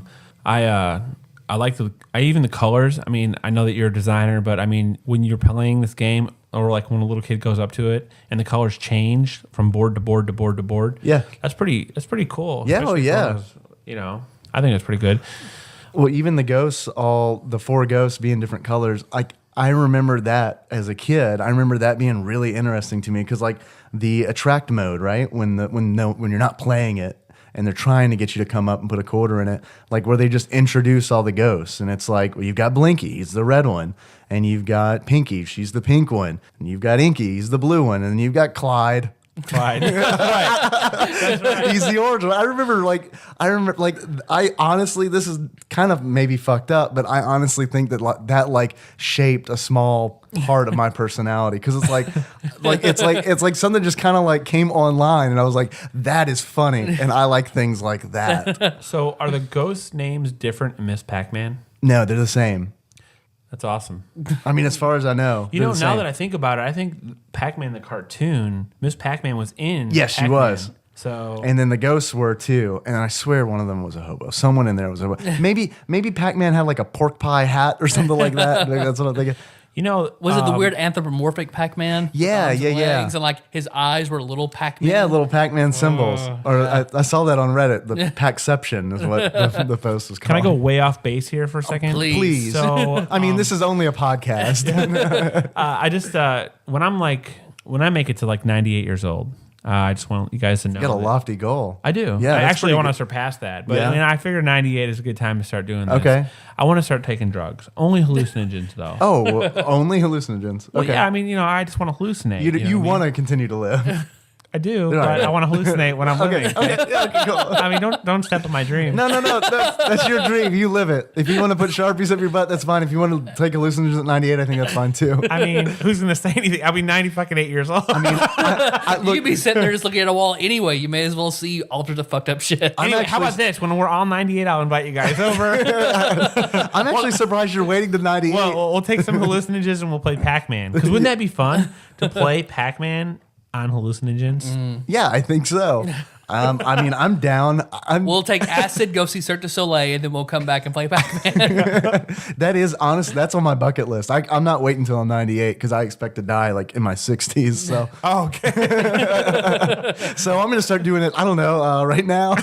like even the colors. I mean, I know that you're a designer, but I mean, when you're playing this game, or like when a little kid goes up to it and the colors change from board to board to board to board. Yeah, that's pretty cool. Yeah, You know, I think that's pretty good. Well, even the ghosts, all the 4 ghosts being different colors. I remember that as a kid. I remember that being really interesting to me because like the attract mode, right? When you're not playing it. And they're trying to get you to come up and put a quarter in it, like where they just introduce all the ghosts. And it's like, well, you've got Blinky, he's the red one. And you've got Pinky, she's the pink one. And you've got Inky, he's the blue one. And then you've got Clyde, Clyde. Right. He's the origin. I remember, I honestly, this is kind of maybe fucked up, but I honestly think that shaped a small part of my personality because it's like something just kind of like came online, and I was like, that is funny, and I like things like that. So, are the ghost names different in Miss Pac-Man? No, they're the same. That's awesome. I mean, as far as I know, You know, now that I think about it, I think Pac-Man the cartoon, Miss Pac-Man was in. Yes, she Pac-Man. was. So, and then the ghosts were too, and I swear one of them was a hobo. Someone in there was a hobo. Maybe Pac-Man had like a pork pie hat or something like that. That's what I'm thinking. you know, Was it the weird anthropomorphic Pac-Man? Yeah, Arms and yeah. legs, and like his eyes were little Pac-Man. Yeah, little Pac-Man symbols. I saw that on Reddit. The Pacception is what the post was called. Can I go way off base here for a second? please. So, I mean, this is only a podcast. I just when I make it to like 98 years old, I just want you guys to know. You got a that- lofty goal. I do. Yeah, I that's actually pretty want to good. surpass that. But Yeah. I mean, I figure 98 is a good time to start doing this. Okay. I want to start taking drugs. Only hallucinogens, though. Oh, well, only hallucinogens. Well, Okay. yeah, I mean, I just want to hallucinate. You know want what to continue to live. I mean? I do, Right. but I want to hallucinate when I'm living. Okay, cool. I mean, don't step on my dream. No. That's your dream. You live it. If you want to put Sharpies up your butt, that's fine. If you want to take hallucinogens at 98, I think that's fine too. I mean, who's going to say anything? I'll be 98 years old. I mean, You'd be sitting there just looking at a wall anyway. You may as well see all sorts of fucked up shit. Anyway, how actually- about this? When we're all 98, I'll invite you guys over. I'm actually surprised you're waiting to 98. Well, we'll take some hallucinogens and we'll play Pac-Man. Because wouldn't that be fun to play Pac-Man on hallucinogens? Yeah, I think so. I mean, I'm down. We'll take acid, go see Cirque du Soleil, and then we'll come back and play Pac-Man. That is honest. That's on my bucket list. I'm not waiting until I'm 98 because I expect to die like in my 60s. So, Okay. so I'm going to start doing it. I don't know right now.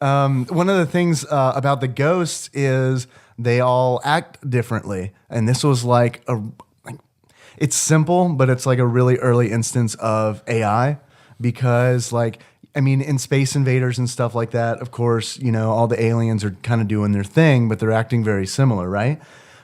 One of the things about the ghosts is they all act differently, and this was like it's simple, but it's like a really early instance of AI because in Space Invaders and stuff like that, of course, all the aliens are kind of doing their thing, but they're acting very similar, right?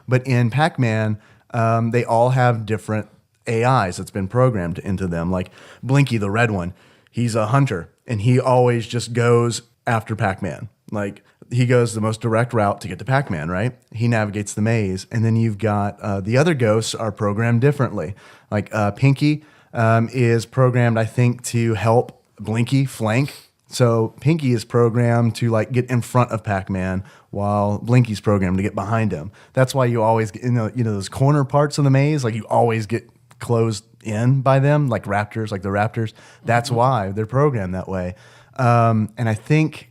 But in Pac-Man, they all have different AIs that's been programmed into them. Like Blinky, the red one, he's a hunter, and he always just goes after Pac-Man. Like he goes the most direct route to get to Pac-Man, right? He navigates the maze. And then you've got the other ghosts are programmed differently. Like Pinky is programmed, I think, to help Blinky flank. So Pinky is programmed to like get in front of Pac-Man while Blinky's programmed to get behind him. That's why you always get, those corner parts of the maze, like you always get closed in by them, like raptors, like the raptors. That's why they're programmed that way. And I think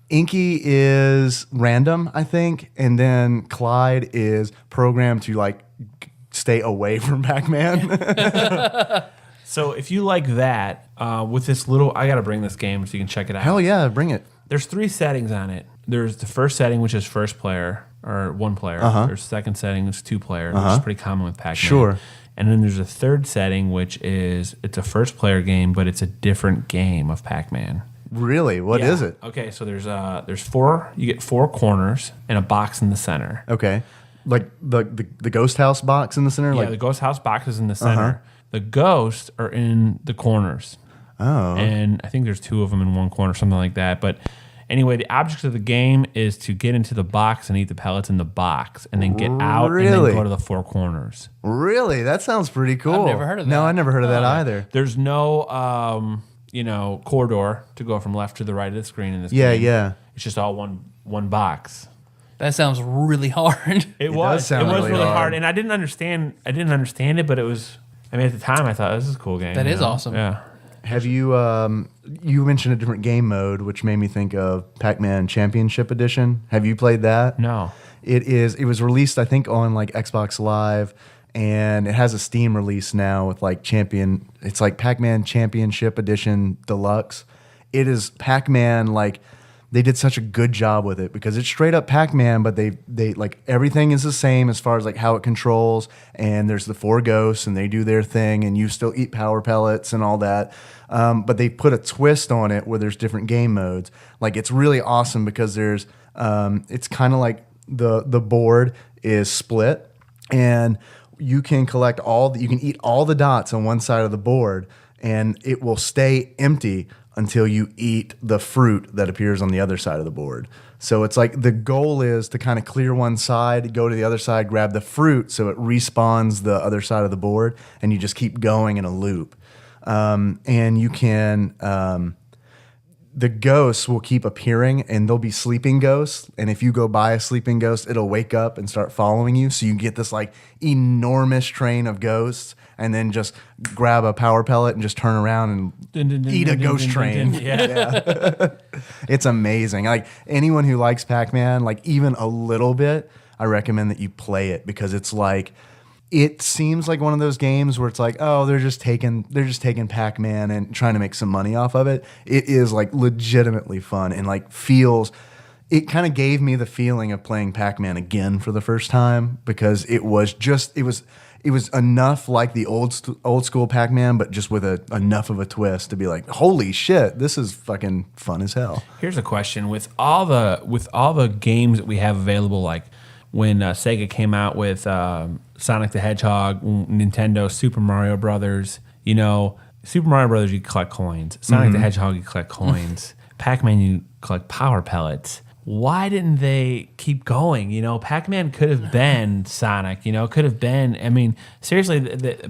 Inky is random, I think, and then Clyde is programmed to like stay away from Pac-Man. So if you like that, with this little, I got to bring this game so you can check it out. Hell yeah, bring it. There's 3 settings on it. There's the first setting, which is first player or one player. There's second setting, which is 2 player, which is pretty common with Pac-Man. Sure. And then there's a third setting, which is it's a first player game, but it's a different game of Pac-Man. Really? What is it? Okay, so there's 4. You get 4 corners and a box in the center. Okay. Like the ghost house box in the center? Yeah, Like the ghost house box is in the center. The ghosts are in the corners. Oh. And I think there's 2 of them in one corner, something like that. But anyway, the object of the game is to get into the box and eat the pellets in the box, and then get out and Really? then go to the 4 corners. Really? That sounds pretty cool. never heard of No, that. I never heard of that either. There's no corridor to go from left to the right of the screen in this Yeah, game. yeah. It's just all one box. That sounds really hard. It does sound really really hard. hard. And I didn't understand it, but it was. I mean, at the time, I thought this is a cool game. That you is know? awesome. Yeah. Have you you mentioned a different game mode, which made me think of Pac-Man Championship Edition. Have you played that? No. It was released, I think, on like Xbox Live, and it has a Steam release now with like it's like Pac-Man Championship Edition Deluxe. It is Pac-Man, like they did such a good job with it because it's straight up Pac-Man, but they like everything is the same as far as like how it controls, and there's the 4 ghosts and they do their thing, and you still eat power pellets and all that. But they put a twist on it where there's different game modes. Like it's really awesome because there's it's kind of like the board is split, and you can you can eat all the dots on one side of the board, and it will stay empty until you eat the fruit that appears on the other side of the board. So it's like the goal is to kind of clear one side, go to the other side, grab the fruit so it respawns the other side of the board, and you just keep going in a loop. And you can, the ghosts will keep appearing, and they'll be sleeping ghosts. And if you go by a sleeping ghost, it'll wake up and start following you. So you get this like enormous train of ghosts, and then just grab a power pellet and just turn around and eat a ghost train. Yeah. It's amazing. Like anyone who likes Pac-Man, like even a little bit, I recommend that you play it, because it's like, it seems like one of those games where it's like, oh, they're just taking Pac-Man and trying to make some money off of it. It is like legitimately fun, and like it kind of gave me the feeling of playing Pac-Man again for the first time, because it was enough like the old school Pac-Man, but just with enough of a twist to be like, holy shit, this is fucking fun as hell. Here's a question: with all the games that we have available, like when Sega came out with Sonic the Hedgehog, Nintendo, Super Mario Brothers, Super Mario Brothers, you collect coins. Sonic the Hedgehog, you collect coins. Pac-Man, you collect power pellets. Why didn't they keep going? Pac-Man could have been Sonic. Could have been. I mean, seriously,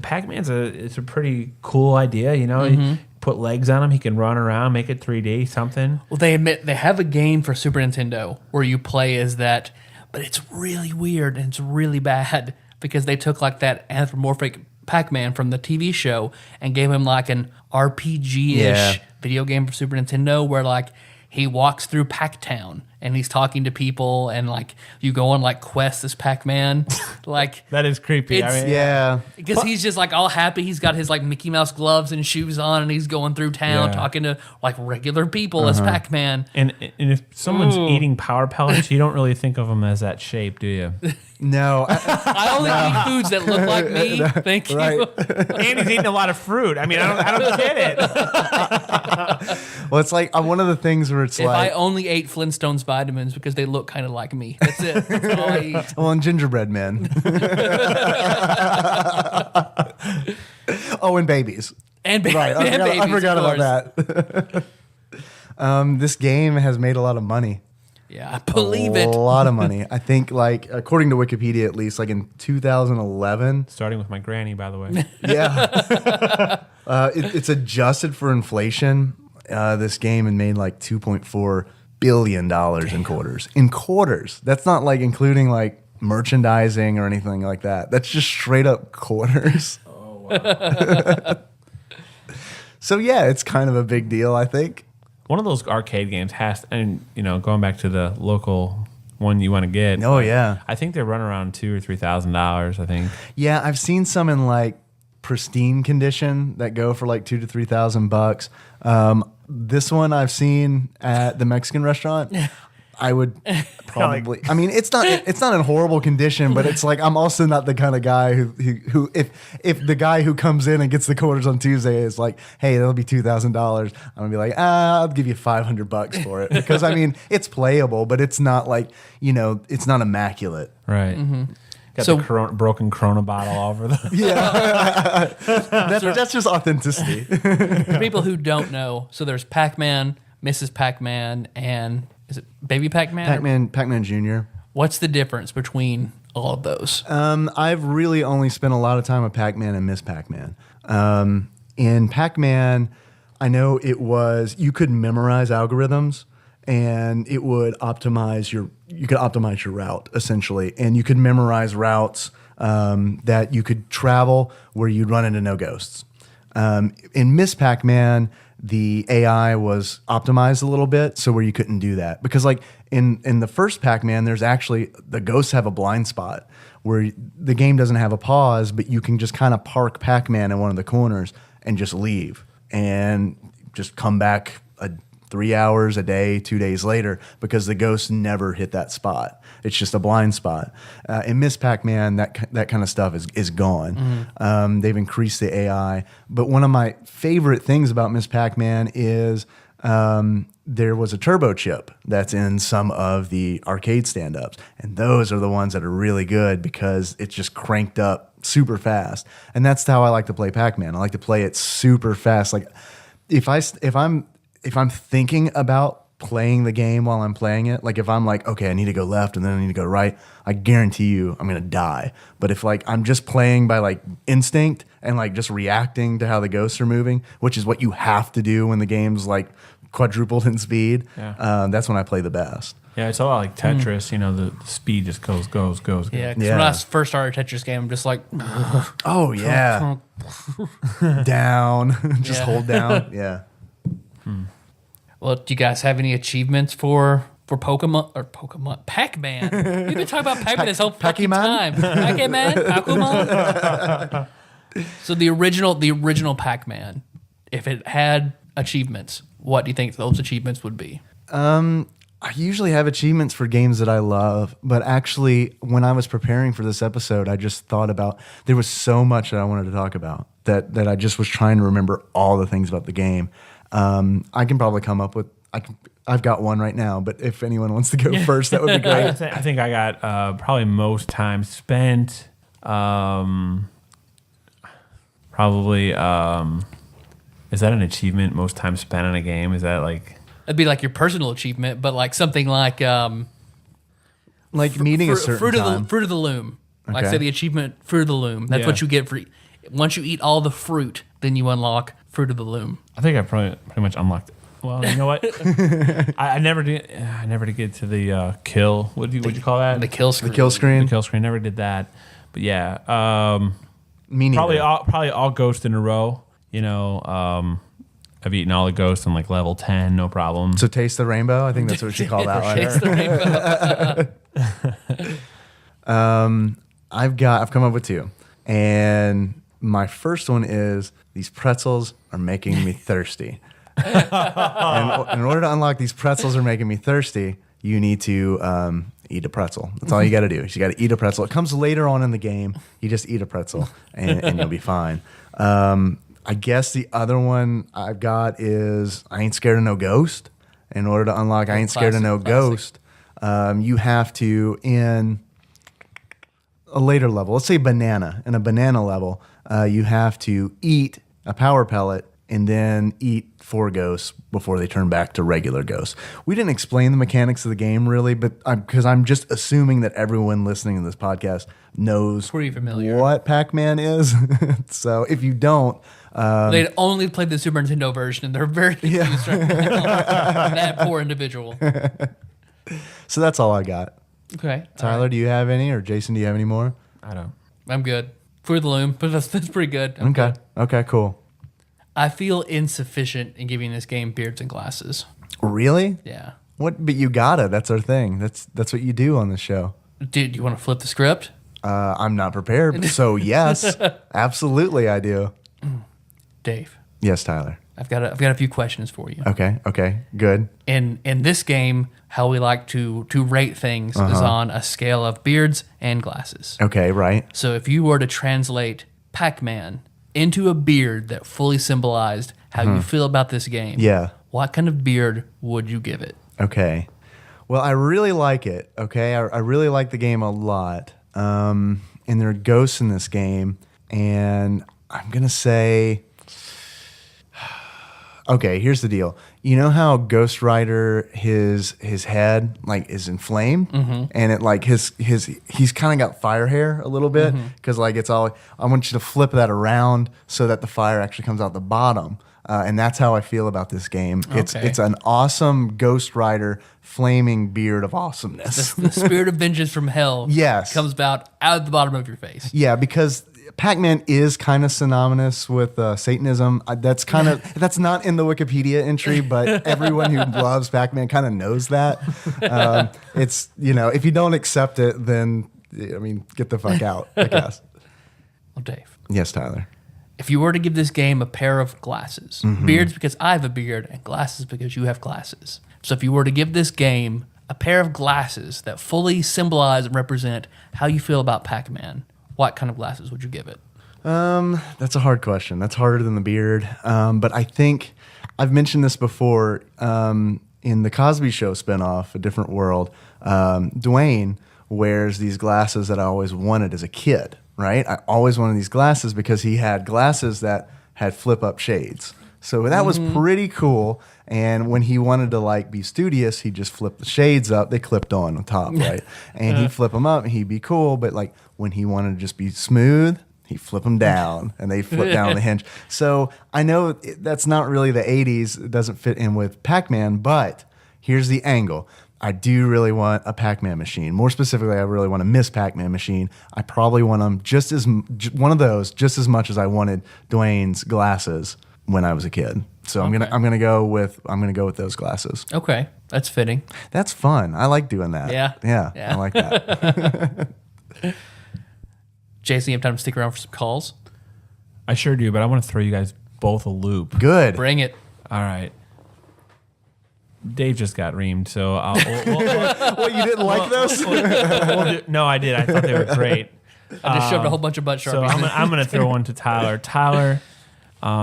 Pac-Man's it's a pretty cool idea. You put legs on him, he can run around, make it 3D, something. Well, they admit they have a game for Super Nintendo where you play as that, but it's really weird and it's really bad, because they took like that anthropomorphic Pac-Man from the TV show and gave him like an RPG-ish video game for Super Nintendo where like he walks through Pac-Town and he's talking to people, and like you go on like quests as Pac-Man. Like that is creepy. Because he's just like all happy. He's got his like Mickey Mouse gloves and shoes on, and he's going through town talking to like regular people as Pac-Man. And if someone's eating power pellets, you don't really think of them as that shape, do you? No. I only eat foods that look like me. Thank you. And he's eating a lot of fruit. I mean, I don't get it. Well, it's like one of the things where it's if like, I only ate Flintstones vitamins because they look kind of like me. That's it. That's all I eat. well, and gingerbread men. Oh, and babies. And babies. Right. I forgot about that. This game has made a lot of money. Yeah, I believe it. A lot of money. I think, like, according to Wikipedia, at least, like in 2011. Starting with my granny, by the way. Yeah. It's adjusted for inflation. This game had made like $2.4 billion in quarters. In quarters. That's not like including like merchandising or anything like that. That's just straight up quarters. Oh, wow. So, yeah, it's kind of a big deal, I think. One of those arcade games has, and going back to the local one you want to get. Oh yeah, I think they run around $2,000 or $3,000. I think. Yeah, I've seen some in like pristine condition that go for like $2,000 to $3,000. This one I've seen at the Mexican restaurant. I would probably. I mean, it's not in horrible condition, but it's like I'm also not the kind of guy who if the guy who comes in and gets the quarters on Tuesday is like, hey, that'll be $2,000. I'm gonna be like, I'll give you $500 for it, because I mean it's playable, but it's not like it's not immaculate. Right. Mm-hmm. Got the broken Corona bottle all over the. Yeah, that's just authenticity. For people who don't know, so there's Pac-Man, Mrs. Pac-Man, and is it Baby Pac-Man? Pac-Man Jr. What's the difference between all of those? I've really only spent a lot of time with Pac-Man and Miss Pac-Man. In Pac-Man, I know you could memorize algorithms, and it would optimize your route essentially, and you could memorize routes that you could travel where you'd run into no ghosts. In Miss Pac-Man, the AI was optimized a little bit, so where you couldn't do that. Because like in the first Pac-Man, there's actually, the ghosts have a blind spot where the game doesn't have a pause, but you can just kind of park Pac-Man in one of the corners and just leave and just come back 3 hours a day, 2 days later, because the ghosts never hit that spot. It's just a blind spot. In Miss Pac-Man, that kind of stuff is gone. Mm-hmm. They've increased the AI. But one of my favorite things about Miss Pac-Man is there was a turbo chip that's in some of the arcade stand-ups, and those are the ones that are really good because it's just cranked up super fast. And that's how I like to play Pac-Man. I like to play it super fast. Like if I'm thinking about playing the game while I'm playing it, like if I'm like, okay, I need to go left and then I need to go right, I guarantee you I'm gonna die. But if like I'm just playing by like instinct and like just reacting to how the ghosts are moving, which is what you have to do when the game's like quadrupled in speed, that's when I play the best. Yeah, it's a lot like Tetris. You know, the speed just goes. Yeah, because when I first started a Tetris game, I'm just like, oh yeah, down, just hold down, yeah. Well, do you guys have any achievements for Pokemon? Pac-Man. We've been talking about Pac-Man this whole fucking time. Pac-Man? Pokemon? So the original Pac-Man, if it had achievements, what do you think those achievements would be? I usually have achievements for games that I love, but actually when I was preparing for this episode, I just thought about, there was so much that I wanted to talk about that I just was trying to remember all the things about the game. I can probably come up with, I've got one right now, but if anyone wants to go first, that would be great. I think I got probably most time spent. Probably, is that an achievement, most time spent on a game? Is that like... That'd be like your personal achievement, but like something like... meeting a certain time. Fruit of the Loom. Okay. Like say the achievement, Fruit of the Loom. That's what you get for... Once you eat all the fruit, then you unlock Fruit of the Loom. I think I probably pretty much unlocked it. Well, you know what? I never did get to the kill. What do you call that? The kill screen. The kill screen. The kill screen. Never did that. But yeah, Me neither. probably all ghosts in a row. You know, I've eaten all the ghosts on like level 10, no problem. So Taste the Rainbow, I think that's what you call that one. Taste the Rainbow. I've come up with two, and my first one is these pretzels are making me thirsty. And in order to unlock these pretzels are making me thirsty, you need to eat a pretzel. That's all you got to do. You got to eat a pretzel. It comes later on in the game. You just eat a pretzel, and you'll be fine. I guess the other one I've got is I ain't scared of no ghost. In order to unlock I ain't scared of no ghost, you have to, in a later level, let's say banana. In a banana level, you have to eat a power pellet and then eat 4 ghosts before they turn back to regular ghosts. We didn't explain the mechanics of the game really, but because I'm just assuming that everyone listening to this podcast knows Pretty familiar. what Pac-Man is. So if you don't, They'd only played the Super Nintendo version, and they're very confused right now. That poor individual. so that's all I got. Okay. Tyler, do you have any, or Jason, do you have any more? I don't. I'm good. Fruit of the Loom, but that's pretty good. I'm Okay. good. Okay, cool. I feel insufficient in giving this game beards and glasses. Really? Yeah. What? But you gotta. That's our thing. That's what you do on the show. Dude, you want to flip the script? I'm not prepared, so yes, absolutely, I do. Dave, Yes, Tyler. I've got a few questions for you. Okay, good. In this game, how we like to rate things is on a scale of beards and glasses. Okay, right. So if you were to translate Pac-Man into a beard that fully symbolized how you feel about this game, Yeah. what kind of beard would you give it? Okay. Well, I really like it. Okay, I really like the game a lot. And there are ghosts in this game, and I'm gonna say. Okay, here's the deal. You know how Ghost Rider, his head like is inflamed, and it like he's kind of got fire hair a little bit because like it's all. I want you to flip that around so that the fire actually comes out the bottom, and that's how I feel about this game. Okay. It's an awesome Ghost Rider flaming beard of awesomeness. The spirit of vengeance from hell Yes. comes out of the bottom of your face. Yeah, because Pac-Man is kind of synonymous with Satanism. That's not in the Wikipedia entry, but everyone who loves Pac-Man kind of knows that. It's, if you don't accept it, then, get the fuck out, I guess. Well, Dave, Yes, Tyler. if you were to give this game a pair of glasses, beards because I have a beard and glasses because you have glasses. So if you were to give this game a pair of glasses that fully symbolize and represent how you feel about Pac-Man, what kind of glasses would you give it? That's a hard question. That's harder than the beard. But I think I've mentioned this before. in the Cosby Show spinoff, A Different World, Dwayne wears these glasses that I always wanted as a kid, right? I always wanted these glasses because he had glasses that had flip-up shades. So that was pretty cool. And when he wanted to like be studious, he'd just flip the shades up. They clipped on top, right? And he'd flip them up and he'd be cool. But like when he wanted to just be smooth, he'd flip them down and they flip down the hinge. So I know that's not really the 80s. It doesn't fit in with Pac-Man, but here's the angle. I do really want a Pac-Man machine. More specifically, I really want a Miss Pac-Man machine. I probably want them one of those just as much as I wanted Dwayne's glasses when I was a kid. So I'm gonna go with those glasses. Okay, that's fitting. That's fun. I like doing that. Yeah. I like that. Jason, you have time to stick around for some calls? I sure do, but I want to throw you guys both a loop. Good. Bring it. All right. Dave just got reamed, so What, you didn't like those? no, I did. I thought they were great. I just shoved a whole bunch of butt sharpies. So I'm going to throw one to Tyler. Tyler,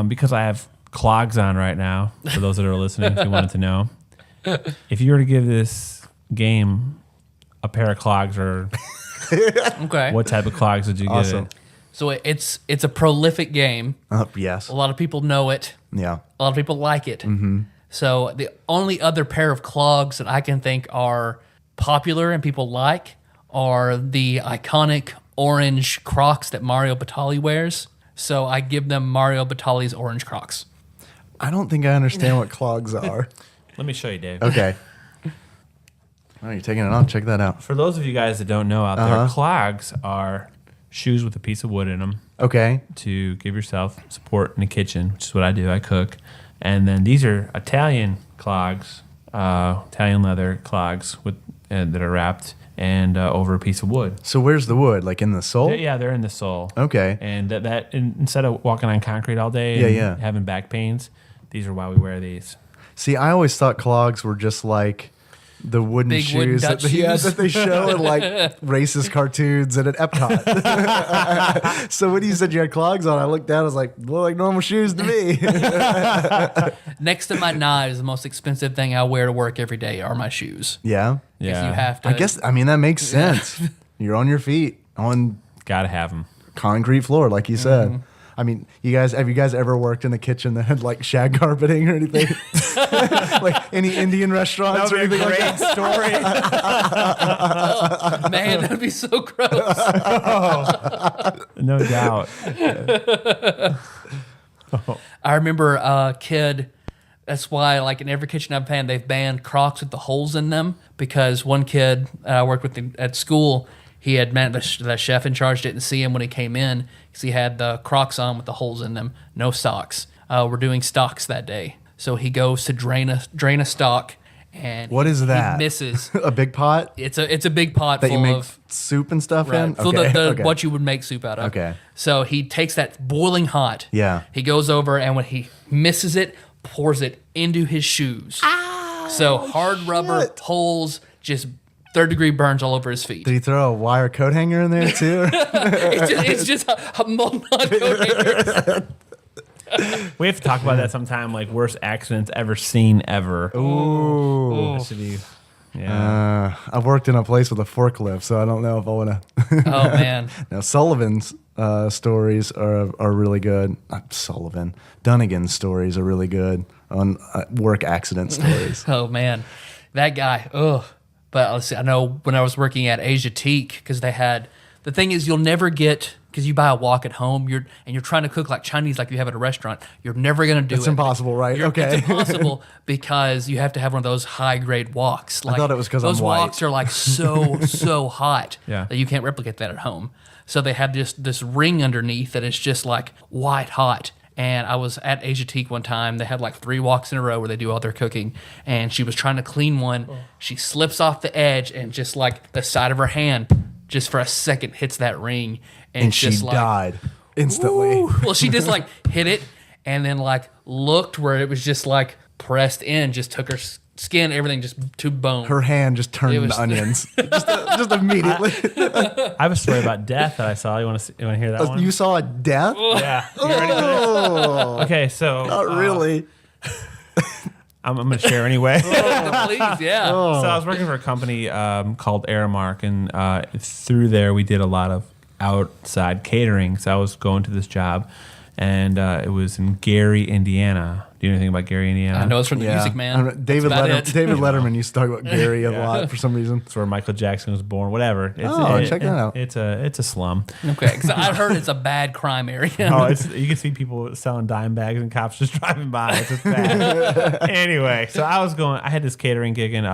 because I have clogs on right now, for those that are listening, if you wanted to know, if you were to give this game a pair of clogs, or Okay. what type of clogs would you give it? So it's a prolific game. Yes. A lot of people know it. Yeah. A lot of people like it. Mm-hmm. So the only other pair of clogs that I can think are popular and people like are the iconic orange Crocs that Mario Batali wears. So I give them Mario Batali's orange Crocs. I don't think I understand what clogs are. Let me show you, Dave. Okay. Oh, you're taking it off. Check that out. For those of you guys that don't know out there, clogs are shoes with a piece of wood in them Okay. to give yourself support in the kitchen, which is what I do. I cook. And then these are Italian clogs, Italian leather clogs with that are wrapped and over a piece of wood. So where's the wood? Like in the sole? They're in the sole. Okay. And that instead of walking on concrete all day and having back pains, these are why we wear these. See, I always thought clogs were just like the wooden Big shoes, wooden that, Dutch that shoes. they show in like racist cartoons and at Epcot. So when you said you had clogs on, I looked down. I was like, well, like normal shoes to me. Next to my knives, the most expensive thing I wear to work every day are my shoes. Yeah. If you have to. I guess, I mean, that makes sense. You're on your feet on Gotta have them. concrete floor, like you said. I mean, have you guys ever worked in a kitchen that had like shag carpeting or anything? Like any Indian restaurants or anything like that? Story. Man, that'd be so gross. No doubt. I remember a kid. That's why, like in every kitchen I've been, they've banned Crocs with the holes in them because one kid I worked with at school, he had the chef in charge didn't see him when he came in because he had the Crocs on with the holes in them, no socks. We're doing stocks that day, so he goes to drain a stock, and What is that? He misses. A big pot It's a big pot that full you make of soup and stuff in? full Okay. what you would make soup out of. Okay. So he takes that boiling hot. Yeah. He goes over and when he misses it, pours it into his shoes. So hard rubber shit. holes, just third-degree burns all over his feet. Did he throw a wire coat hanger in there too? It's just a molten hot coat hanger. We have to talk about that sometime, like worst accidents ever seen ever. Ooh. That should be, yeah. I've worked in a place with a forklift, so I don't know if I want to. Oh, man. Now, Sullivan's stories are really good. Not Sullivan. Dunnigan's stories are really good on work accident stories. Oh, man. That guy, ugh. But let's see, I know when I was working at Asiatique, because they had, the thing is you'll never get, because you buy a wok at home, you're trying to cook like Chinese like you have at a restaurant, you're never going to do it. It's impossible, right? Okay. It's impossible because you have to have one of those high-grade woks. Like, I thought it was 'cause I'm those white. woks are like so hot Yeah. that you can't replicate that at home. So they have this ring underneath that is just like white hot. And I was at Asiatique one time. They had like 3 woks in a row where they do all their cooking. And she was trying to clean one. She slips off the edge and just like the side of her hand, just for a second, hits that ring. And she just like, died instantly. Woo. Well, she just like hit it and then like looked where it was just like pressed in, just took her skin, everything just to bone. Her hand just turned It was- into onions. just immediately. I have a story about death that I saw. You want to hear that one? You saw a death? Yeah. You ready for this? Oh, Okay, so not really. I'm going to share anyway. Please, yeah. So I was working for a company called Aramark, and through there we did a lot of outside catering. So I was going to this job, and it was in Gary, Indiana. Do you know anything about Gary, Indiana? I know it's from the Music Man. David That's about David Letterman used to talk about Gary a lot for some reason. It's where Michael Jackson was born. Whatever. Check that out. It's a slum. Okay, because I heard it's a bad crime area. You can see people selling dime bags and cops just driving by. It's just bad. Anyway, so I had this catering gig in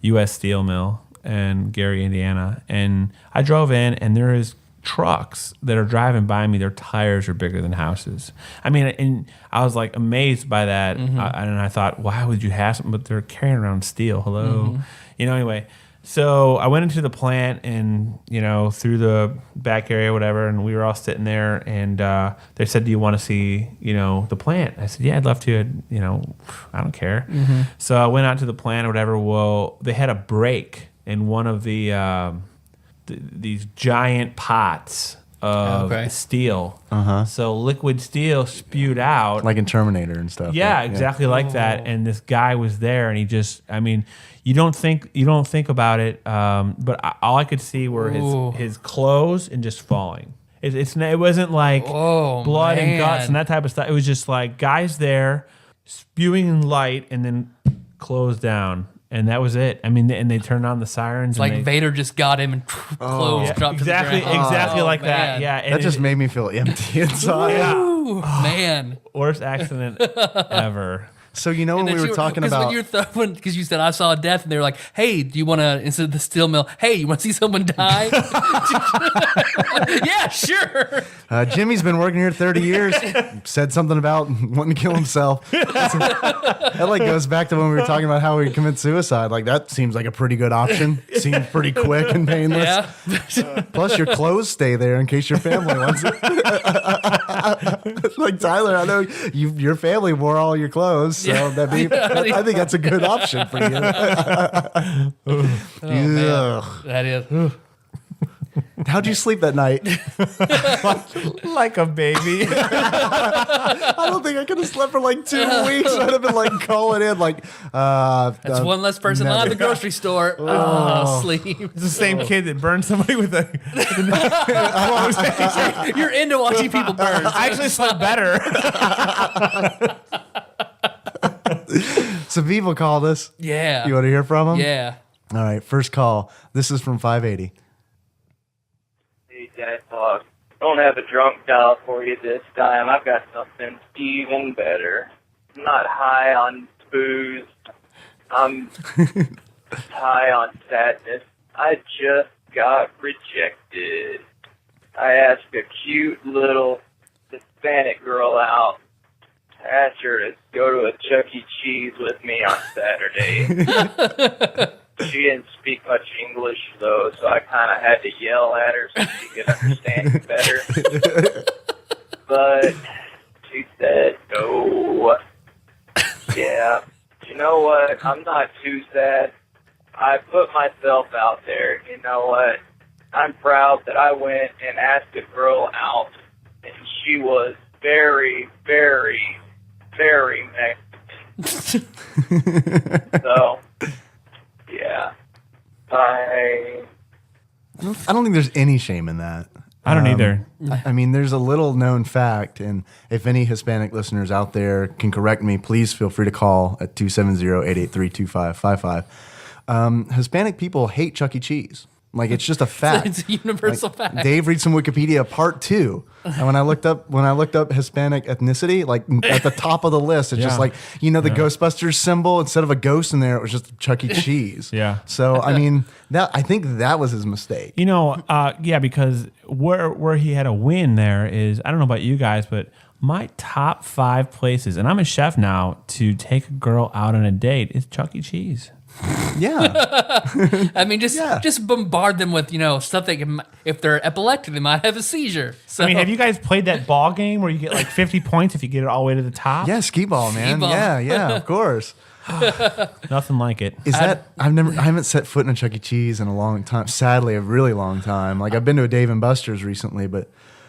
U.S. Steel Mill in Gary, Indiana, and I drove in, and there is trucks that are driving by me. Their tires are bigger than houses. I mean, and I was like amazed by that, and I thought, why would you have something? But they're carrying around steel. Hello, anyway. So I went into the plant and, through the back area, whatever, and we were all sitting there, and they said, do you want to see, the plant? I said, yeah, I'd love to. I don't care. So I went out to the plant or whatever. Well, they had a break in one of these giant pots of steel. So liquid steel spewed out. Like in Terminator and stuff. Yeah, exactly like that. And this guy was there, and he just, you don't think about it, but all I could see were his clothes and just falling. It wasn't like blood and guts and that type of stuff. It was just like guys there spewing light and then closed down. And that was it. And they turned on the sirens. Like Vader just got him and clothes dropped to the ground. Exactly like that. Yeah, and that just made me feel empty inside. Ooh, man, worst accident ever. So when we were talking about, because you said I saw a death, and they were like, "Hey, do you want to instead of the steel mill? Hey, you want to see someone die?" Yeah, sure. Jimmy's been working here 30 years. Said something about wanting to kill himself. That goes back to when we were talking about how we commit suicide. Like that seems like a pretty good option. Seems pretty quick and painless. Yeah. Plus, your clothes stay there in case your family wants it. Like Tyler, I know your family wore all your clothes. So I think that's a good option for you. That is. How'd you sleep that night? Like a baby. I don't think I could have slept for 2 weeks. I'd have been calling in That's one less person at the grocery store. Sleep. It's the same kid that burned somebody with a. You're into watching people burn. I actually slept better. Some people called us. Yeah. You want to hear from them? Yeah. All right, first call. This is from 580. Hey, TADPOG. Don't have a drunk dial for you this time. I've got something even better. I'm not high on booze. I'm high on sadness. I just got rejected. I asked a cute little Hispanic girl out. I asked her to go to a Chuck E. Cheese with me on Saturday. She didn't speak much English, though, so I kind of had to yell at her so she could understand me better. But she said no. Yeah. You know what? I'm not too sad. I put myself out there. You know what? I'm proud that I went and asked a girl out, and she was very, very, very Mexican. So, yeah. I don't think there's any shame in that. I don't either. I mean, there's a little known fact, and if any Hispanic listeners out there can correct me, please feel free to call at 270-883-2555. Hispanic people hate Chuck E. Cheese. Like, it's just a fact. It's a universal fact. Dave, read some Wikipedia part 2. And when I looked up Hispanic ethnicity, at the top of the list, it's just the Ghostbusters symbol, instead of a ghost in there, it was just Chuck E. Cheese. Yeah. So, I mean, I think that was his mistake. Because where he had a win there is, I don't know about you guys, but my top 5 places, and I'm a chef now, to take a girl out on a date is Chuck E. Cheese. Yeah. I mean, just bombard them with, stuff they can, if they're epileptic, they might have a seizure. So. I mean, have you guys played that ball game where you get 50 points if you get it all the way to the top? Yeah, skee ball, man. Skee-ball. Yeah, of course. Nothing like it. I haven't set foot in a Chuck E. Cheese in a long time. Sadly, a really long time. I've been to a Dave and Buster's recently, but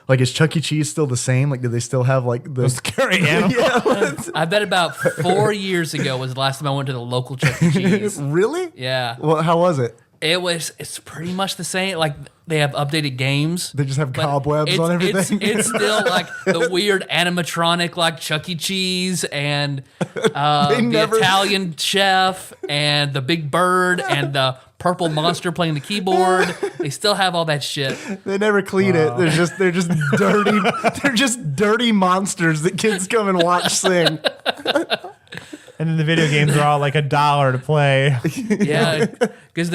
Like, is Chuck E. Cheese still the same? Like, do they still have like the Scary animal. Yeah, I bet about 4 years ago was the last time I went to the local Chuck E. Cheese. really? Yeah. Well, how was it? It's pretty much the same. Like, they have updated games. They just have but cobwebs on everything. It's still like the weird animatronic, like Chuck E. Cheese, and the Italian chef, and the big bird, and the purple monster playing the keyboard. They still have all that shit. They never clean it. They're just dirty. They're just dirty monsters that kids come and watch sing. And then the video games are all like $1 to play. Yeah, because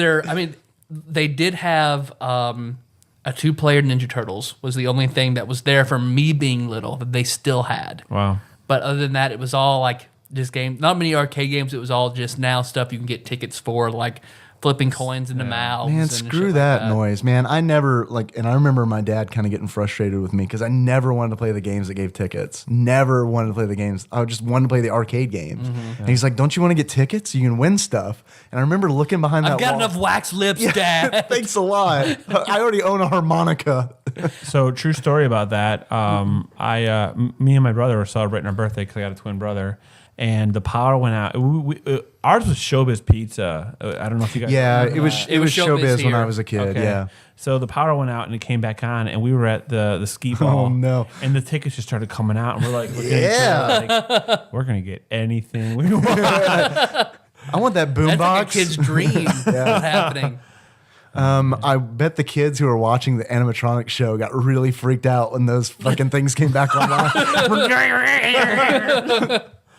they did have a 2-player Ninja Turtles was the only thing that was there from me being little that they still had. Wow. But other than that, it was all like just game. Not many arcade games. It was all just now stuff you can get tickets for, like flipping coins into mouths. Man, and screw shit that like noise, man. I never and I remember my dad kind of getting frustrated with me because I never wanted to play the games that gave tickets. Never wanted to play the games. I just wanted to play the arcade games. And he's like, "Don't you want to get tickets? You can win stuff." And I remember looking behind that I've got wall. enough wax lips, Dad. Thanks a lot. I already own a harmonica. So true story about that. Me and my brother were celebrating our birthday because I got a twin brother, and the power went out. Ours was Showbiz Pizza. I don't know if you guys. Yeah, remember that. it was Showbiz when here. I was a kid. Okay. Yeah. So the power went out and it came back on, and we were at the ski ball. Oh, no. And the tickets just started coming out, and we're like, we're gonna get anything we want. I want that boombox. That's like a kid's dream. What's happening? I bet the kids who were watching the animatronic show got really freaked out when those fucking things came back online.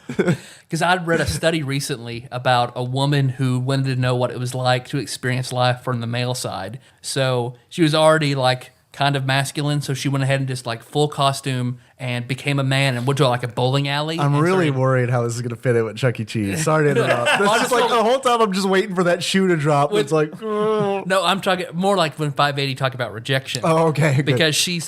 Because I'd read a study recently about a woman who wanted to know what it was like to experience life from the male side. So she was already like kind of masculine, so she went ahead and just like full costume and became a man and went to like a bowling alley. I'm and really started- worried how this is going to fit in with Chuck E. Cheese. Sorry to interrupt. It's just like the whole time I'm just waiting for that shoe to drop. It's like, No, I'm talking more like when 580 talked about rejection. oh, okay. Good. Because she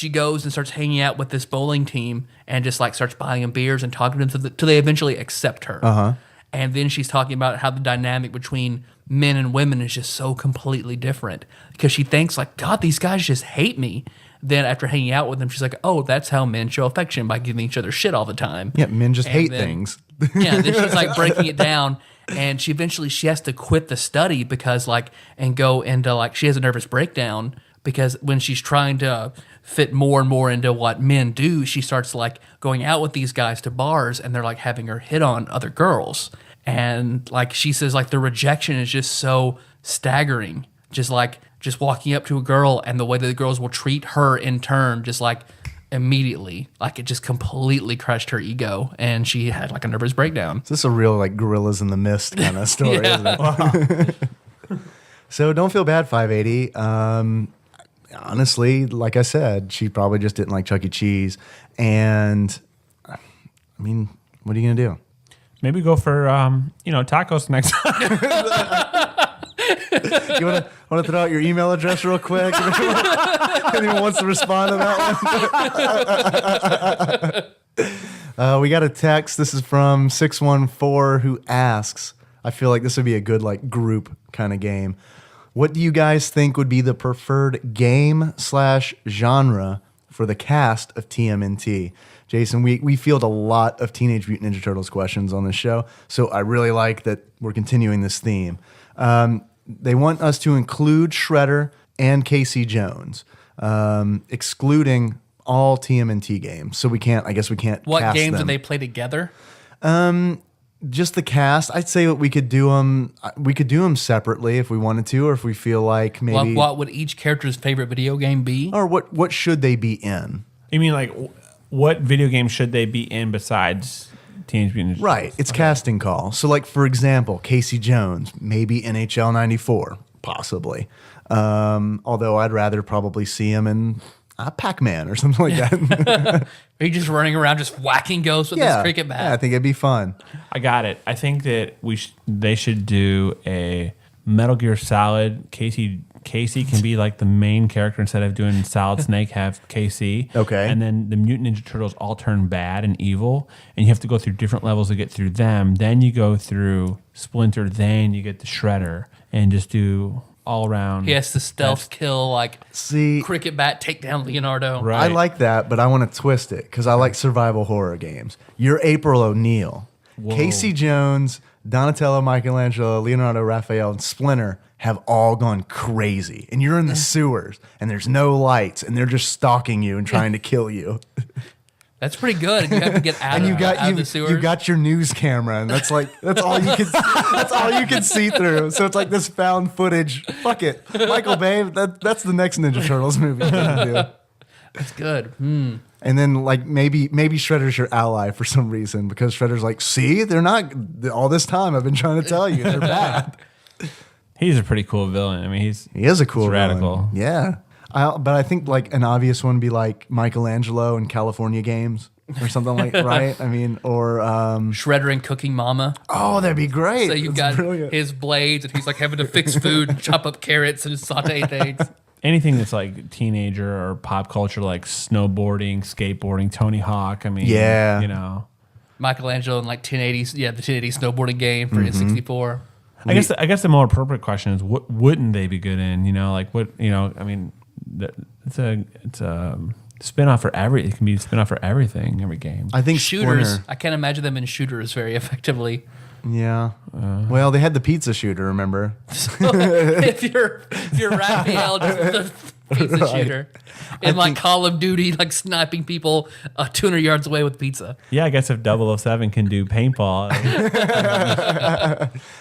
goes and starts hanging out with this bowling team and just like starts buying them beers and talking to them till they eventually accept her. Uh-huh. And then she's talking about how the dynamic between men and women is just so completely different because she thinks like, God, these guys just hate me. Then after hanging out with them, she's like, oh, that's how men show affection, by giving each other shit all the time. Yeah, men just And hate then- things. Yeah, then she's like breaking it down, and she has to quit the study because and go into she has a nervous breakdown because when she's trying to fit more and more into what men do, she starts like going out with these guys to bars, and they're like having her hit on other girls, and like she says like the rejection is just so staggering, just walking up to a girl and the way that the girls will treat her in turn, just like immediately, like it just completely crushed her ego, and she had like a nervous breakdown. Is this a real like Gorillas in the Mist kind of story? Isn't it? So don't feel bad, 580. Honestly, like I said, she probably just didn't like Chuck E. Cheese, and I mean, what are you gonna do? Maybe go for tacos next time. You want to throw out your email address real quick? Anyone wants to respond to that one? We got a text. This is from 614 who asks, I feel like this would be a good like group kind of game. What do you guys think would be the preferred game/genre for the cast of TMNT? Jason, we field a lot of Teenage Mutant Ninja Turtles questions on this show, so I really like that we're continuing this theme. They want us to include Shredder and Casey Jones, excluding all TMNT games. So we can't cast What games them. do they play together? Just the cast. I'd say we could do them. We could do them separately if we wanted to, or if we feel like maybe. What would each character's favorite video game be? Or what should they be in? You mean like what video game should they be in besides Teenage Mutant Ninja Turtles? Right. It's casting call. So like, for example, Casey Jones, maybe NHL 94, possibly. Although I'd rather probably see him in Pac-Man or something like that. Are you just running around just whacking ghosts with his cricket bat? Yeah, I think it'd be fun. I got it. I think that they should do a Metal Gear Solid. Casey can be like the main character instead of doing Solid Snake. Have Casey. Okay. And then the Mutant Ninja Turtles all turn bad and evil, and you have to go through different levels to get through them. Then you go through Splinter. Then you get the Shredder, and just do all around. He has to stealth kill, like, See, cricket bat, take down Leonardo. Right. I like that, but I want to twist it because I like survival horror games. You're April O'Neil. Whoa. Casey Jones, Donatello, Michelangelo, Leonardo, Raphael, and Splinter have all gone crazy. And you're in the sewers, and there's no lights, and they're just stalking you and trying to kill you. That's pretty good. And you have to get out, And out of the sewers. you got your news camera, and that's all you can see through. So it's like this found footage. Fuck it, Michael Bay. That's the next Ninja Turtles movie you're gonna do. That's good. And then like maybe Shredder's your ally for some reason because Shredder's like, see, they're not all this time. I've been trying to tell you they're bad. He's a pretty cool villain. I mean, He is a cool he's radical. villain. Yeah. But I think like an obvious one would be like Michelangelo in California Games or something like right. I mean, or Shredder and Cooking Mama. oh, that'd be great. So you've That's got brilliant. his blades, and he's like having to fix food, and chop up carrots, and saute things. Anything that's like teenager or pop culture, like snowboarding, skateboarding, Tony Hawk. I mean, Yeah. you know. Michelangelo in like 1080s, the 1080 snowboarding game for N64. I guess the more appropriate question is, what wouldn't they be good in? You know, like what? You know, I mean, it's a spin-off for it can be a spin-off for everything, every game. I think Shooters, Splinter- I can't imagine them in shooters very effectively. Yeah. Well, they had the pizza shooter, remember? if you're Raphael, just the pizza Right. shooter, in like Call of Duty, like sniping people 200 yards away with pizza. Yeah, I guess if 007 can do paintball,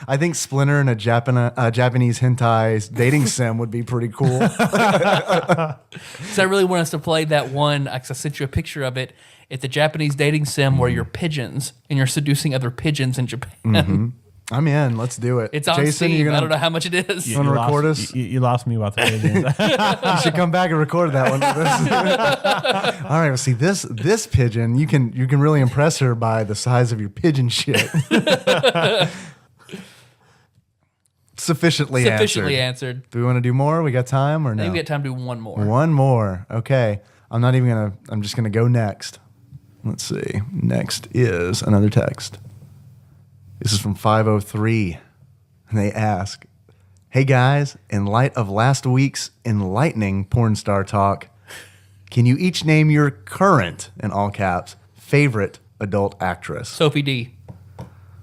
I think Splinter in a Japanese hentai dating sim would be pretty cool. So I really want us to play that one. I sent you a picture of it. It's a Japanese dating sim where you're pigeons and you're seducing other pigeons in Japan. I'm in. Let's do it. It's on Jason, Steam. you're gonna, I don't know how much it is. You wanna record lost, us? You lost me about the pigeons. You should come back and record that one with us. All right. Well, see this pigeon, you can really impress her by the size of your pigeon shit. Sufficiently answered. Do we want to do more? We got time or no? I think we got time to do one more. One more. Okay. I'm just gonna go next. Let's see. Next is another text. This is from 503. And they ask, hey guys, in light of last week's enlightening porn star talk, can you each name your current, in all caps, favorite adult actress? Sophie D.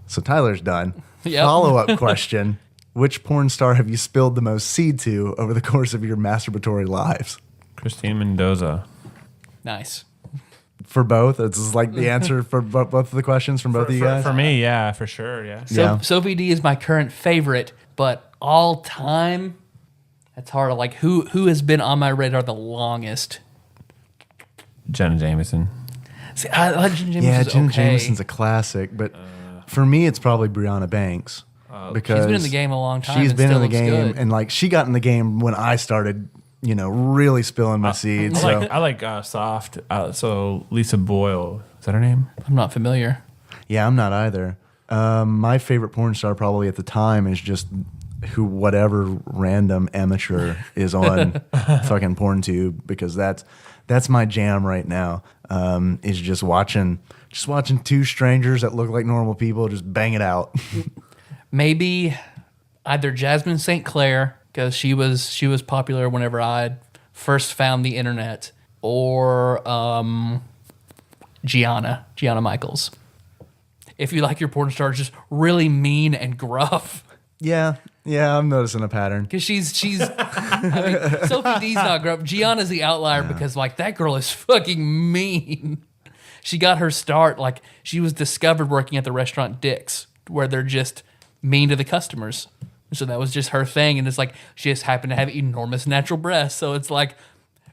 So Tyler's done. Yep. Follow-up question. Which porn star have you spilled the most seed to over the course of your masturbatory lives? Christine Mendoza. Nice. For both? It's like the answer for both of the questions from both of you guys? For me, yeah, for sure, yeah. So, Yeah. Sophie D is my current favorite, but all time, it's hard to like who has been on my radar the longest. Jenna Jameson. See, I like Jenna Jameson's Yeah, Jenna okay. Jameson's a classic, but for me, it's probably Brianna Banks. Because She's been in the game a long time. She's and been still in the looks game, good. and like she got in the game when I started, really spilling my seeds. I like soft. So Lisa Boyle, is that her name? I'm not familiar. Yeah, I'm not either. My favorite porn star probably at the time is just whatever random amateur is on fucking PornTube, because that's my jam right now. Is just watching two strangers that look like normal people just bang it out. Maybe either Jasmine St. Clair, because she was popular whenever I first found the internet, or Gianna Michaels. If you like your porn stars just really mean and gruff. Yeah, I'm noticing a pattern. Because she's I mean, Sophie D's not gruff. Gianna's the outlier because like that girl is fucking mean. She got her start, like she was discovered working at the restaurant Dick's, where they're just mean to the customers. So that was just her thing. And it's like, she just happened to have enormous natural breasts. So it's like,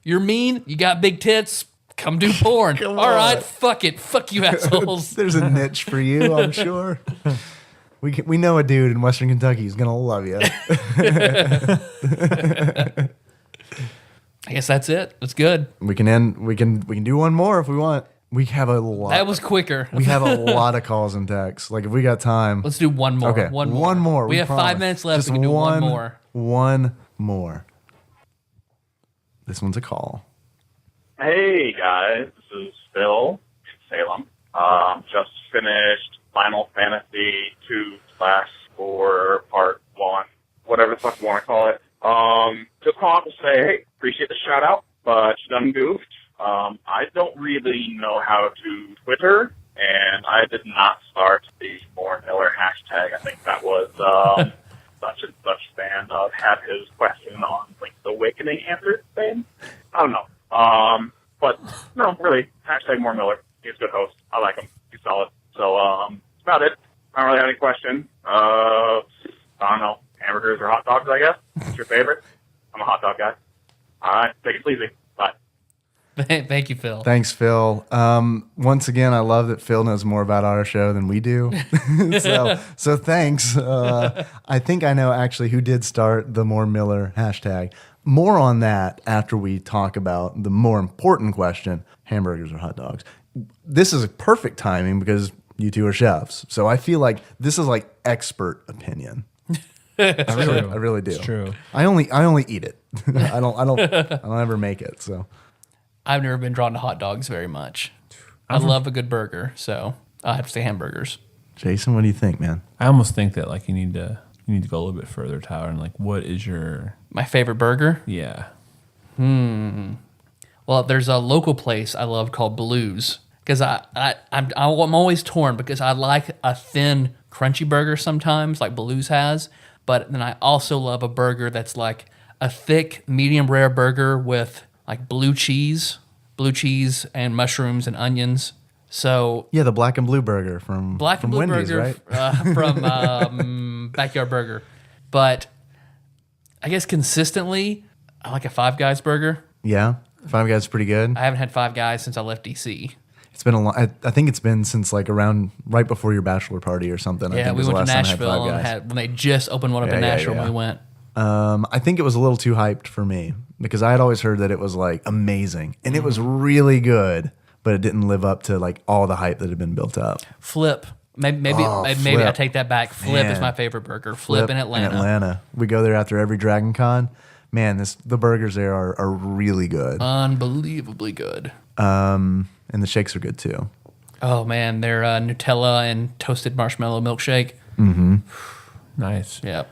you're mean, you got big tits, come do porn. Come All right, on. fuck it. Fuck you assholes. There's a niche for you, I'm sure. We know a dude in Western Kentucky who's gonna love you. I guess that's it. That's good. We can do one more if we want. We have a lot. That was quicker. We have a lot of calls and texts. Like if we got time. Let's do one more. Okay, One one more. We have promise. 5 minutes left. Just We can do one more. One more. This one's a call. Hey guys, this is Phil in Salem. Just finished Final Fantasy 2/4 Part 1, whatever the fuck you want to call it. Just calling to say, hey, appreciate the shout out, but done goofed. I don't really know how to Twitter, and I did not start the More Miller hashtag. I think that was such and such fan had his question on Link's Awakening answered thing. I don't know. But no, really, hashtag More Miller. He's a good host. I like him. He's solid. So that's about it. I don't really have any question. I don't know. Hamburgers or hot dogs, I guess. What's your favorite? I'm a hot dog guy. All right. Take it easy. Bye. Thank you, Phil. Thanks, Phil. Once again, I love that Phil knows more about our show than we do. so thanks. I think I know actually who did start the More Miller hashtag. More on that after we talk about the more important question, hamburgers or hot dogs. This is a perfect timing because you two are chefs. So I feel like this is like expert opinion. I really do. It's true. I only eat it. I don't ever make it. So I've never been drawn to hot dogs very much. I love a good burger, so I have to say hamburgers. Jason, what do you think, man? I almost think that like you need to go a little bit further, Tyler, and like what is my favorite burger? Yeah. Well, there's a local place I love called Blues because I'm always torn because I like a thin, crunchy burger sometimes, like Blues has, but then I also love a burger that's like a thick, medium rare burger with like blue cheese and mushrooms and onions. So yeah, the black and blue burger from Wendy's, burger, right? From Backyard Burger. But I guess consistently, I like a Five Guys burger. Yeah, Five Guys is pretty good. I haven't had Five Guys since I left DC. It's been a long. I think it's been since like around right before your bachelor party or something. Yeah, I think we was went the to last time I Nashville had Five Guys. when they just opened one up in Nashville when we went. I think it was a little too hyped for me because I had always heard that it was like amazing and it was really good, but it didn't live up to like all the hype that had been built up. Flip. Maybe Flip. I take that back. Flip Man. is my favorite burger. Flip in Atlanta. We go there after every Dragon Con. Man, the burgers there are really good. Unbelievably good. And the shakes are good too. Oh man, they're Nutella and toasted marshmallow milkshake. Mm-hmm. Nice. Yeah.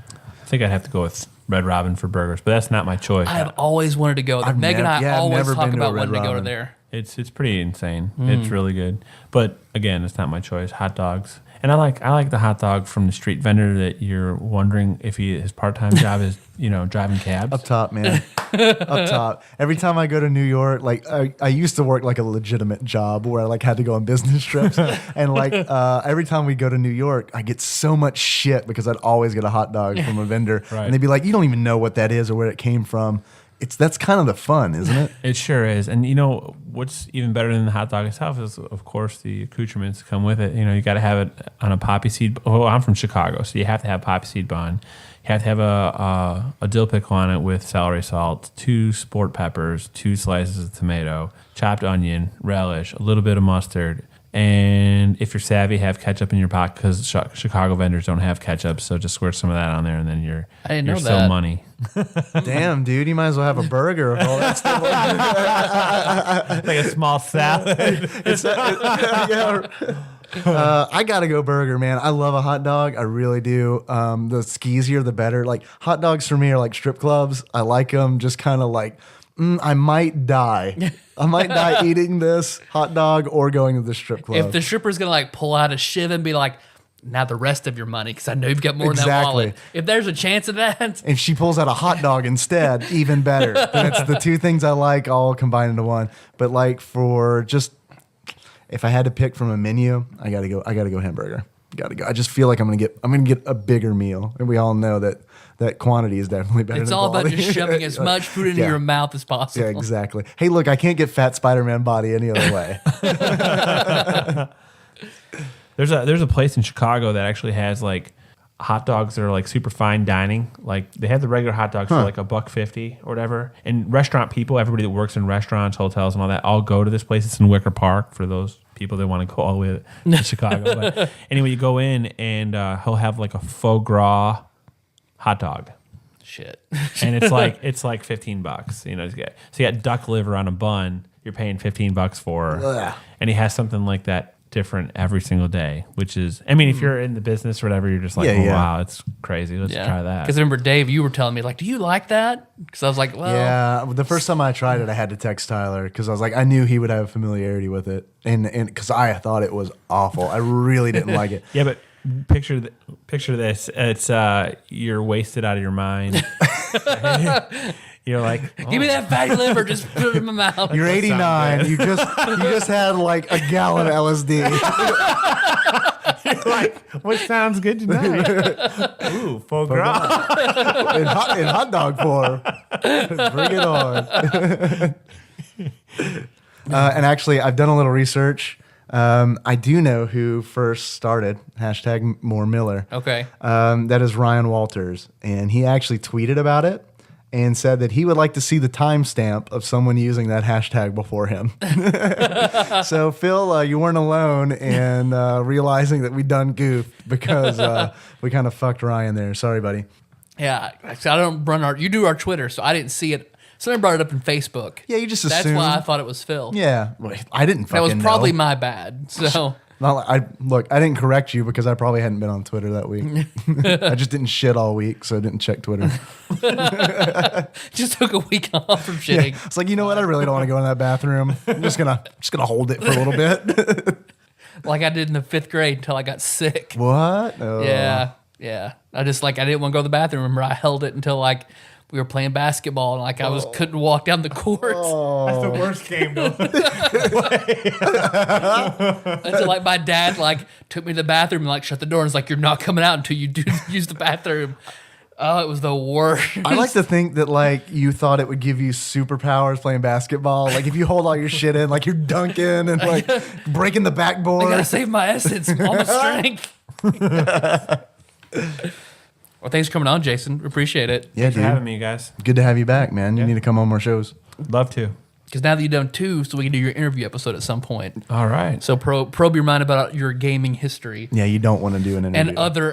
I think I'd have to go with Red Robin for burgers, but that's not my choice. I have always wanted to go there. Meg and I always talk about wanting to go to there. It's pretty insane. It's really good. But again, it's not my choice. Hot dogs. And I like the hot dog from the street vendor that you're wondering if his part-time job is, driving cabs. Up top, man. Up top. Every time I go to New York, like I used to work like a legitimate job where I like had to go on business trips. And like every time we go to New York, I get so much shit because I'd always get a hot dog from a vendor. Right. And they'd be like, you don't even know what that is or where it came from. That's kind of the fun, isn't it? It sure is. And what's even better than the hot dog itself is, of course, the accoutrements that come with it. You got to have it on a poppy seed. Oh, I'm from Chicago, so you have to have poppy seed bun. You have to have a dill pickle on it with celery salt, 2 sport peppers, 2 slices of tomato, chopped onion, relish, a little bit of mustard. And if you're savvy, have ketchup in your pocket because Chicago vendors don't have ketchup. So just squirt some of that on there, and then you're still money. Damn, dude, you might as well have a burger with all that stuff. Like a small salad. I gotta go burger, man. I love a hot dog. I really do. The skeezier, the better. Like hot dogs for me are like strip clubs. I like them just kind of like, I might die. I might die eating this hot dog or going to the strip club. If the stripper's going to like pull out a shiv and be like, now the rest of your money, because I know you've got more than that wallet. If there's a chance of that. If she pulls out a hot dog instead, even better. Then it's the 2 things I like all combined into one. But like for just, if I had to pick from a menu, I gotta go hamburger. Gotta go. I just feel like I'm gonna get a bigger meal. And we all know that quantity is definitely better than quality. It's all about just shoving as much food into your mouth as possible. Yeah, exactly. Hey, look, I can't get fat Spider-Man body any other way. There's a place in Chicago that actually has like hot dogs that are like super fine dining. Like they have the regular hot dogs for like $1.50 or whatever. And restaurant people, everybody that works in restaurants, hotels, and all that, all go to this place. It's in Wicker Park for those people that want to go all the way to Chicago. But anyway, you go in and he'll have like a faux gras hot dog. Shit. And it's like $15. So you got duck liver on a bun. You're paying $15 for, and he has something like that different every single day, which is, I mean, if you're in the business or whatever, you're just like, wow, it's crazy. Let's try that. Because I remember, Dave, you were telling me, like, do you like that? Because I was like, well. Yeah, the first time I tried it, I had to text Tyler because I was like, I knew he would have familiarity with it. And because I thought it was awful. I really didn't like it. Yeah, but picture this. It's you're wasted out of your mind. You're like, give me that fatty liver, just put it in my mouth. You're 89. You just had like a gallon of LSD. You're like, what sounds good tonight? Ooh, foie gras. in hot dog form. Bring it on. And actually, I've done a little research. I do know who first started hashtag More Miller. Okay. That is Ryan Walters. And he actually tweeted about it and said that he would like to see the timestamp of someone using that hashtag before him. So, Phil, you weren't alone in realizing that we done goofed because we kind of fucked Ryan there. Sorry, buddy. Yeah. So I don't run you do our Twitter, so I didn't see it. Somebody brought it up in Facebook. Yeah, you just That's assumed. why I thought it was Phil. Yeah. Well, I didn't That fucking was probably know. my bad. So. I didn't correct you because I probably hadn't been on Twitter that week. I just didn't shit all week, so I didn't check Twitter. Just took a week off from shitting. Yeah. It's like, you know what? I really don't want to go in that bathroom. I'm just gonna hold it for a little bit. Like I did in the 5th grade until I got sick. What? Oh. Yeah. I didn't want to go to the bathroom. Remember, I held it until like we were playing basketball and like couldn't walk down the court. That's the worst game to Until like my dad like took me to the bathroom and like shut the door and was like, "You're not coming out until you do use the bathroom." Oh, it was the worst. I like to think that like you thought it would give you superpowers playing basketball. Like if you hold all your shit in, like you're dunking and like breaking the I backboard. gotta save my essence, all my strength. Well, thanks for coming on, Jason. Appreciate it. Yeah, Thanks for dude. having me, guys. Good to have you back, man. You need to come on more shows. Love to. Because now that you've done 2, so we can do your interview episode at some point. All right. So probe your mind about your gaming history. Yeah, you don't want to do an interview. And other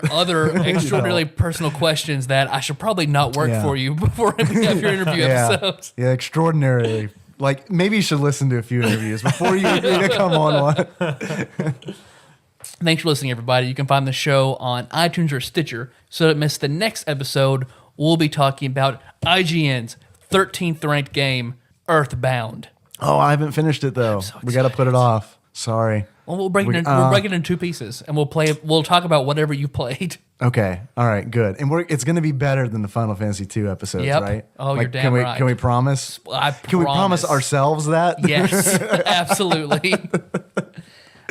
extraordinarily personal questions that I should probably not work for you before I have your interview episodes. Yeah, extraordinarily. Like maybe you should listen to a few interviews before you agree to come on one. Thanks for listening, everybody. You can find the show on iTunes or Stitcher. So don't miss the next episode, we'll be talking about IGN's 13th ranked game, Earthbound. Oh, I haven't finished it though. so We got to put it off. Sorry. Well, we'll break it in 2 pieces, and we'll talk about whatever you played. Okay. All right. Good. And it's going to be better than the Final Fantasy 2 episodes, Yep. right? Oh, you're damn right. Can we promise? Can we promise ourselves that? Yes, absolutely.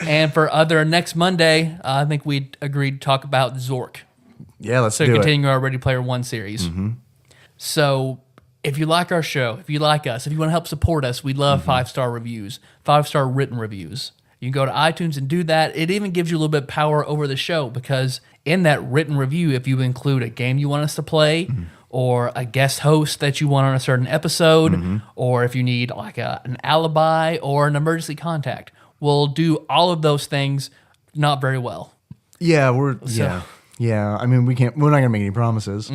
And for next Monday, I think we agreed to talk about Zork. Yeah, let's So do it. continuing our Ready Player One series. So if you like our show, if you like us, if you want to help support us, we love 5-star reviews, 5-star written reviews. You can go to iTunes and do that. It even gives you a little bit of power over the show because in that written review, if you include a game you want us to play or a guest host that you want on a certain episode, or if you need like an alibi or an emergency contact, we'll do all of those things not very well. Yeah, yeah. I mean, we're not going to make any promises.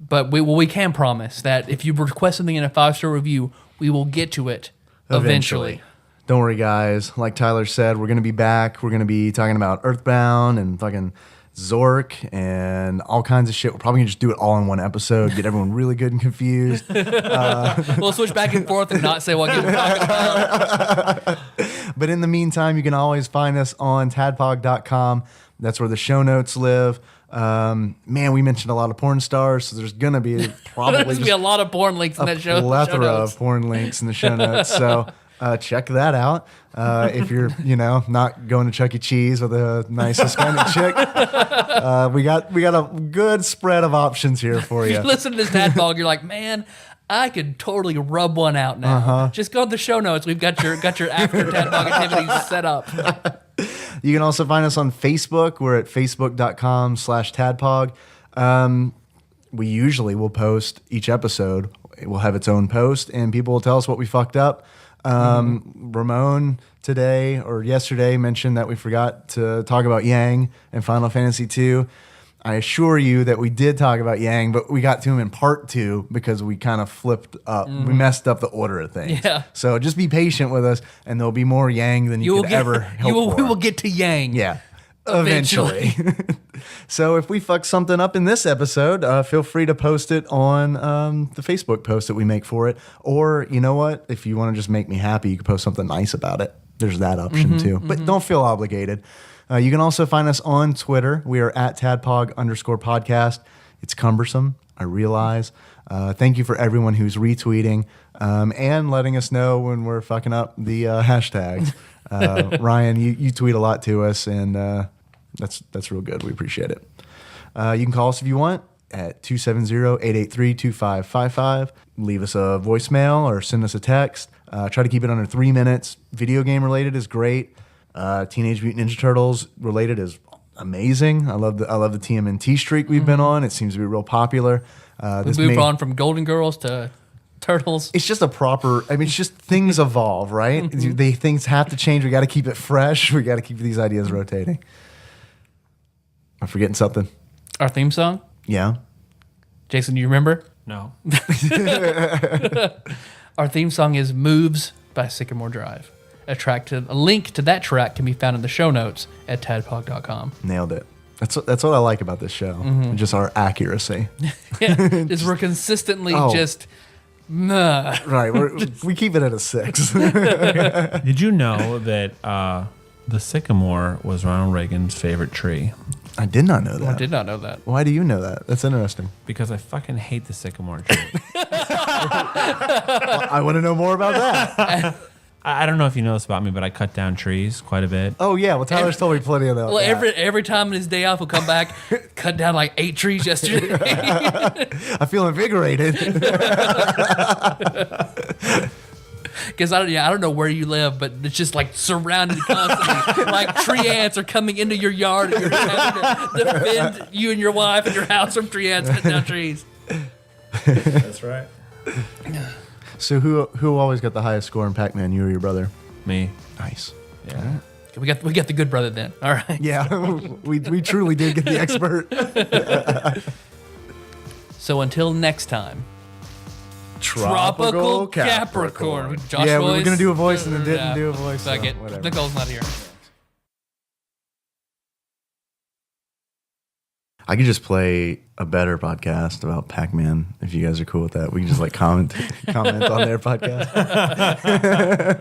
But we can promise that if you request something in a 5-star review, we will get to it eventually. Don't worry, guys. Like Tyler said, we're going to be back. We're going to be talking about Earthbound and fucking Zork and all kinds of shit. We're probably going to just do it all in one episode, get everyone really good and confused. We'll switch back and forth and not say what game we're talking about. But in the meantime, you can always find us on TADPOG.com. That's where the show notes live. Man, we mentioned a lot of porn stars, so there's going to be probably There's going to be a lot of porn links in that show. plethora of porn links in the show notes. So check that out. If you're, not going to Chuck E. Cheese with a nice Hispanic chick, we got a good spread of options here for you. You listen to this TADPOG, you're like, man, I could totally rub one out now. Just go to the show notes. We've got your after TADPOG activities set up. You can also find us on Facebook. We're at facebook.com/TADPOG. We usually will post each episode. It will have its own post, and people will tell us what we fucked up. Ramon today or yesterday mentioned that we forgot to talk about Yang and Final Fantasy II. I assure you that we did talk about Yang, but we got to him in part 2 because we kind of flipped up. We messed up the order of things. Yeah. So just be patient with us, and there'll be more Yang than you could ever hope for. We will get to Yang. Yeah. Eventually. So if we fuck something up in this episode, feel free to post it on the Facebook post that we make for it. Or, you know what? If you want to just make me happy, you can post something nice about it. There's that option too. But don't feel obligated. You can also find us on Twitter. We are at TADPOG_podcast. It's cumbersome, I realize. Thank you for everyone who's retweeting and letting us know when we're fucking up the hashtags. Ryan, you tweet a lot to us, and that's real good. We appreciate it. You can call us if you want at 270-883-2555. Leave us a voicemail or send us a text. Try to keep it under 3 minutes. Video game related is great. Teenage Mutant Ninja Turtles related is amazing. I love the TMNT streak we've been on. It seems to be real popular. We moved on from Golden Girls to Turtles. It's just it's just things evolve, right? Things have to change. We got to keep it fresh. We got to keep these ideas rotating. I'm forgetting something. Our theme song? Yeah. Jason, you remember? No. Our theme song is Moves by Sycamore Drive. A link to that track can be found in the show notes at tadpog.com. Nailed it. That's what I like about this show. Just our accuracy. We're consistently right. We keep it at a 6. Did you know that the sycamore was Ronald Reagan's favorite tree? I did not know that. I did not know that. Why do you know that? That's interesting. Because I fucking hate the sycamore tree. I want to know more about that. I don't know if you know this about me, but I cut down trees quite a bit. Oh, yeah. Well, Tyler's told me plenty of that. Well, every time in his day off, he'll come back, cut down like 8 trees yesterday. I feel invigorated. Because I don't know where you live, but it's just like surrounded constantly. Like tree ants are coming into your yard, and you're having to defend you and your wife and your house from tree ants cutting down trees. That's right. So who always got the highest score in Pac-Man? You or your brother? Me. Nice. Yeah. We got the good brother then. All right. Yeah, we truly did get the expert. So until next time. Tropical Capricorn. Josh we were gonna do a voice and then didn't do a voice. Fuck so it. whatever. Nicole's not here. I could just play a better podcast about Pac-Man if you guys are cool with that. We can just comment on their podcast.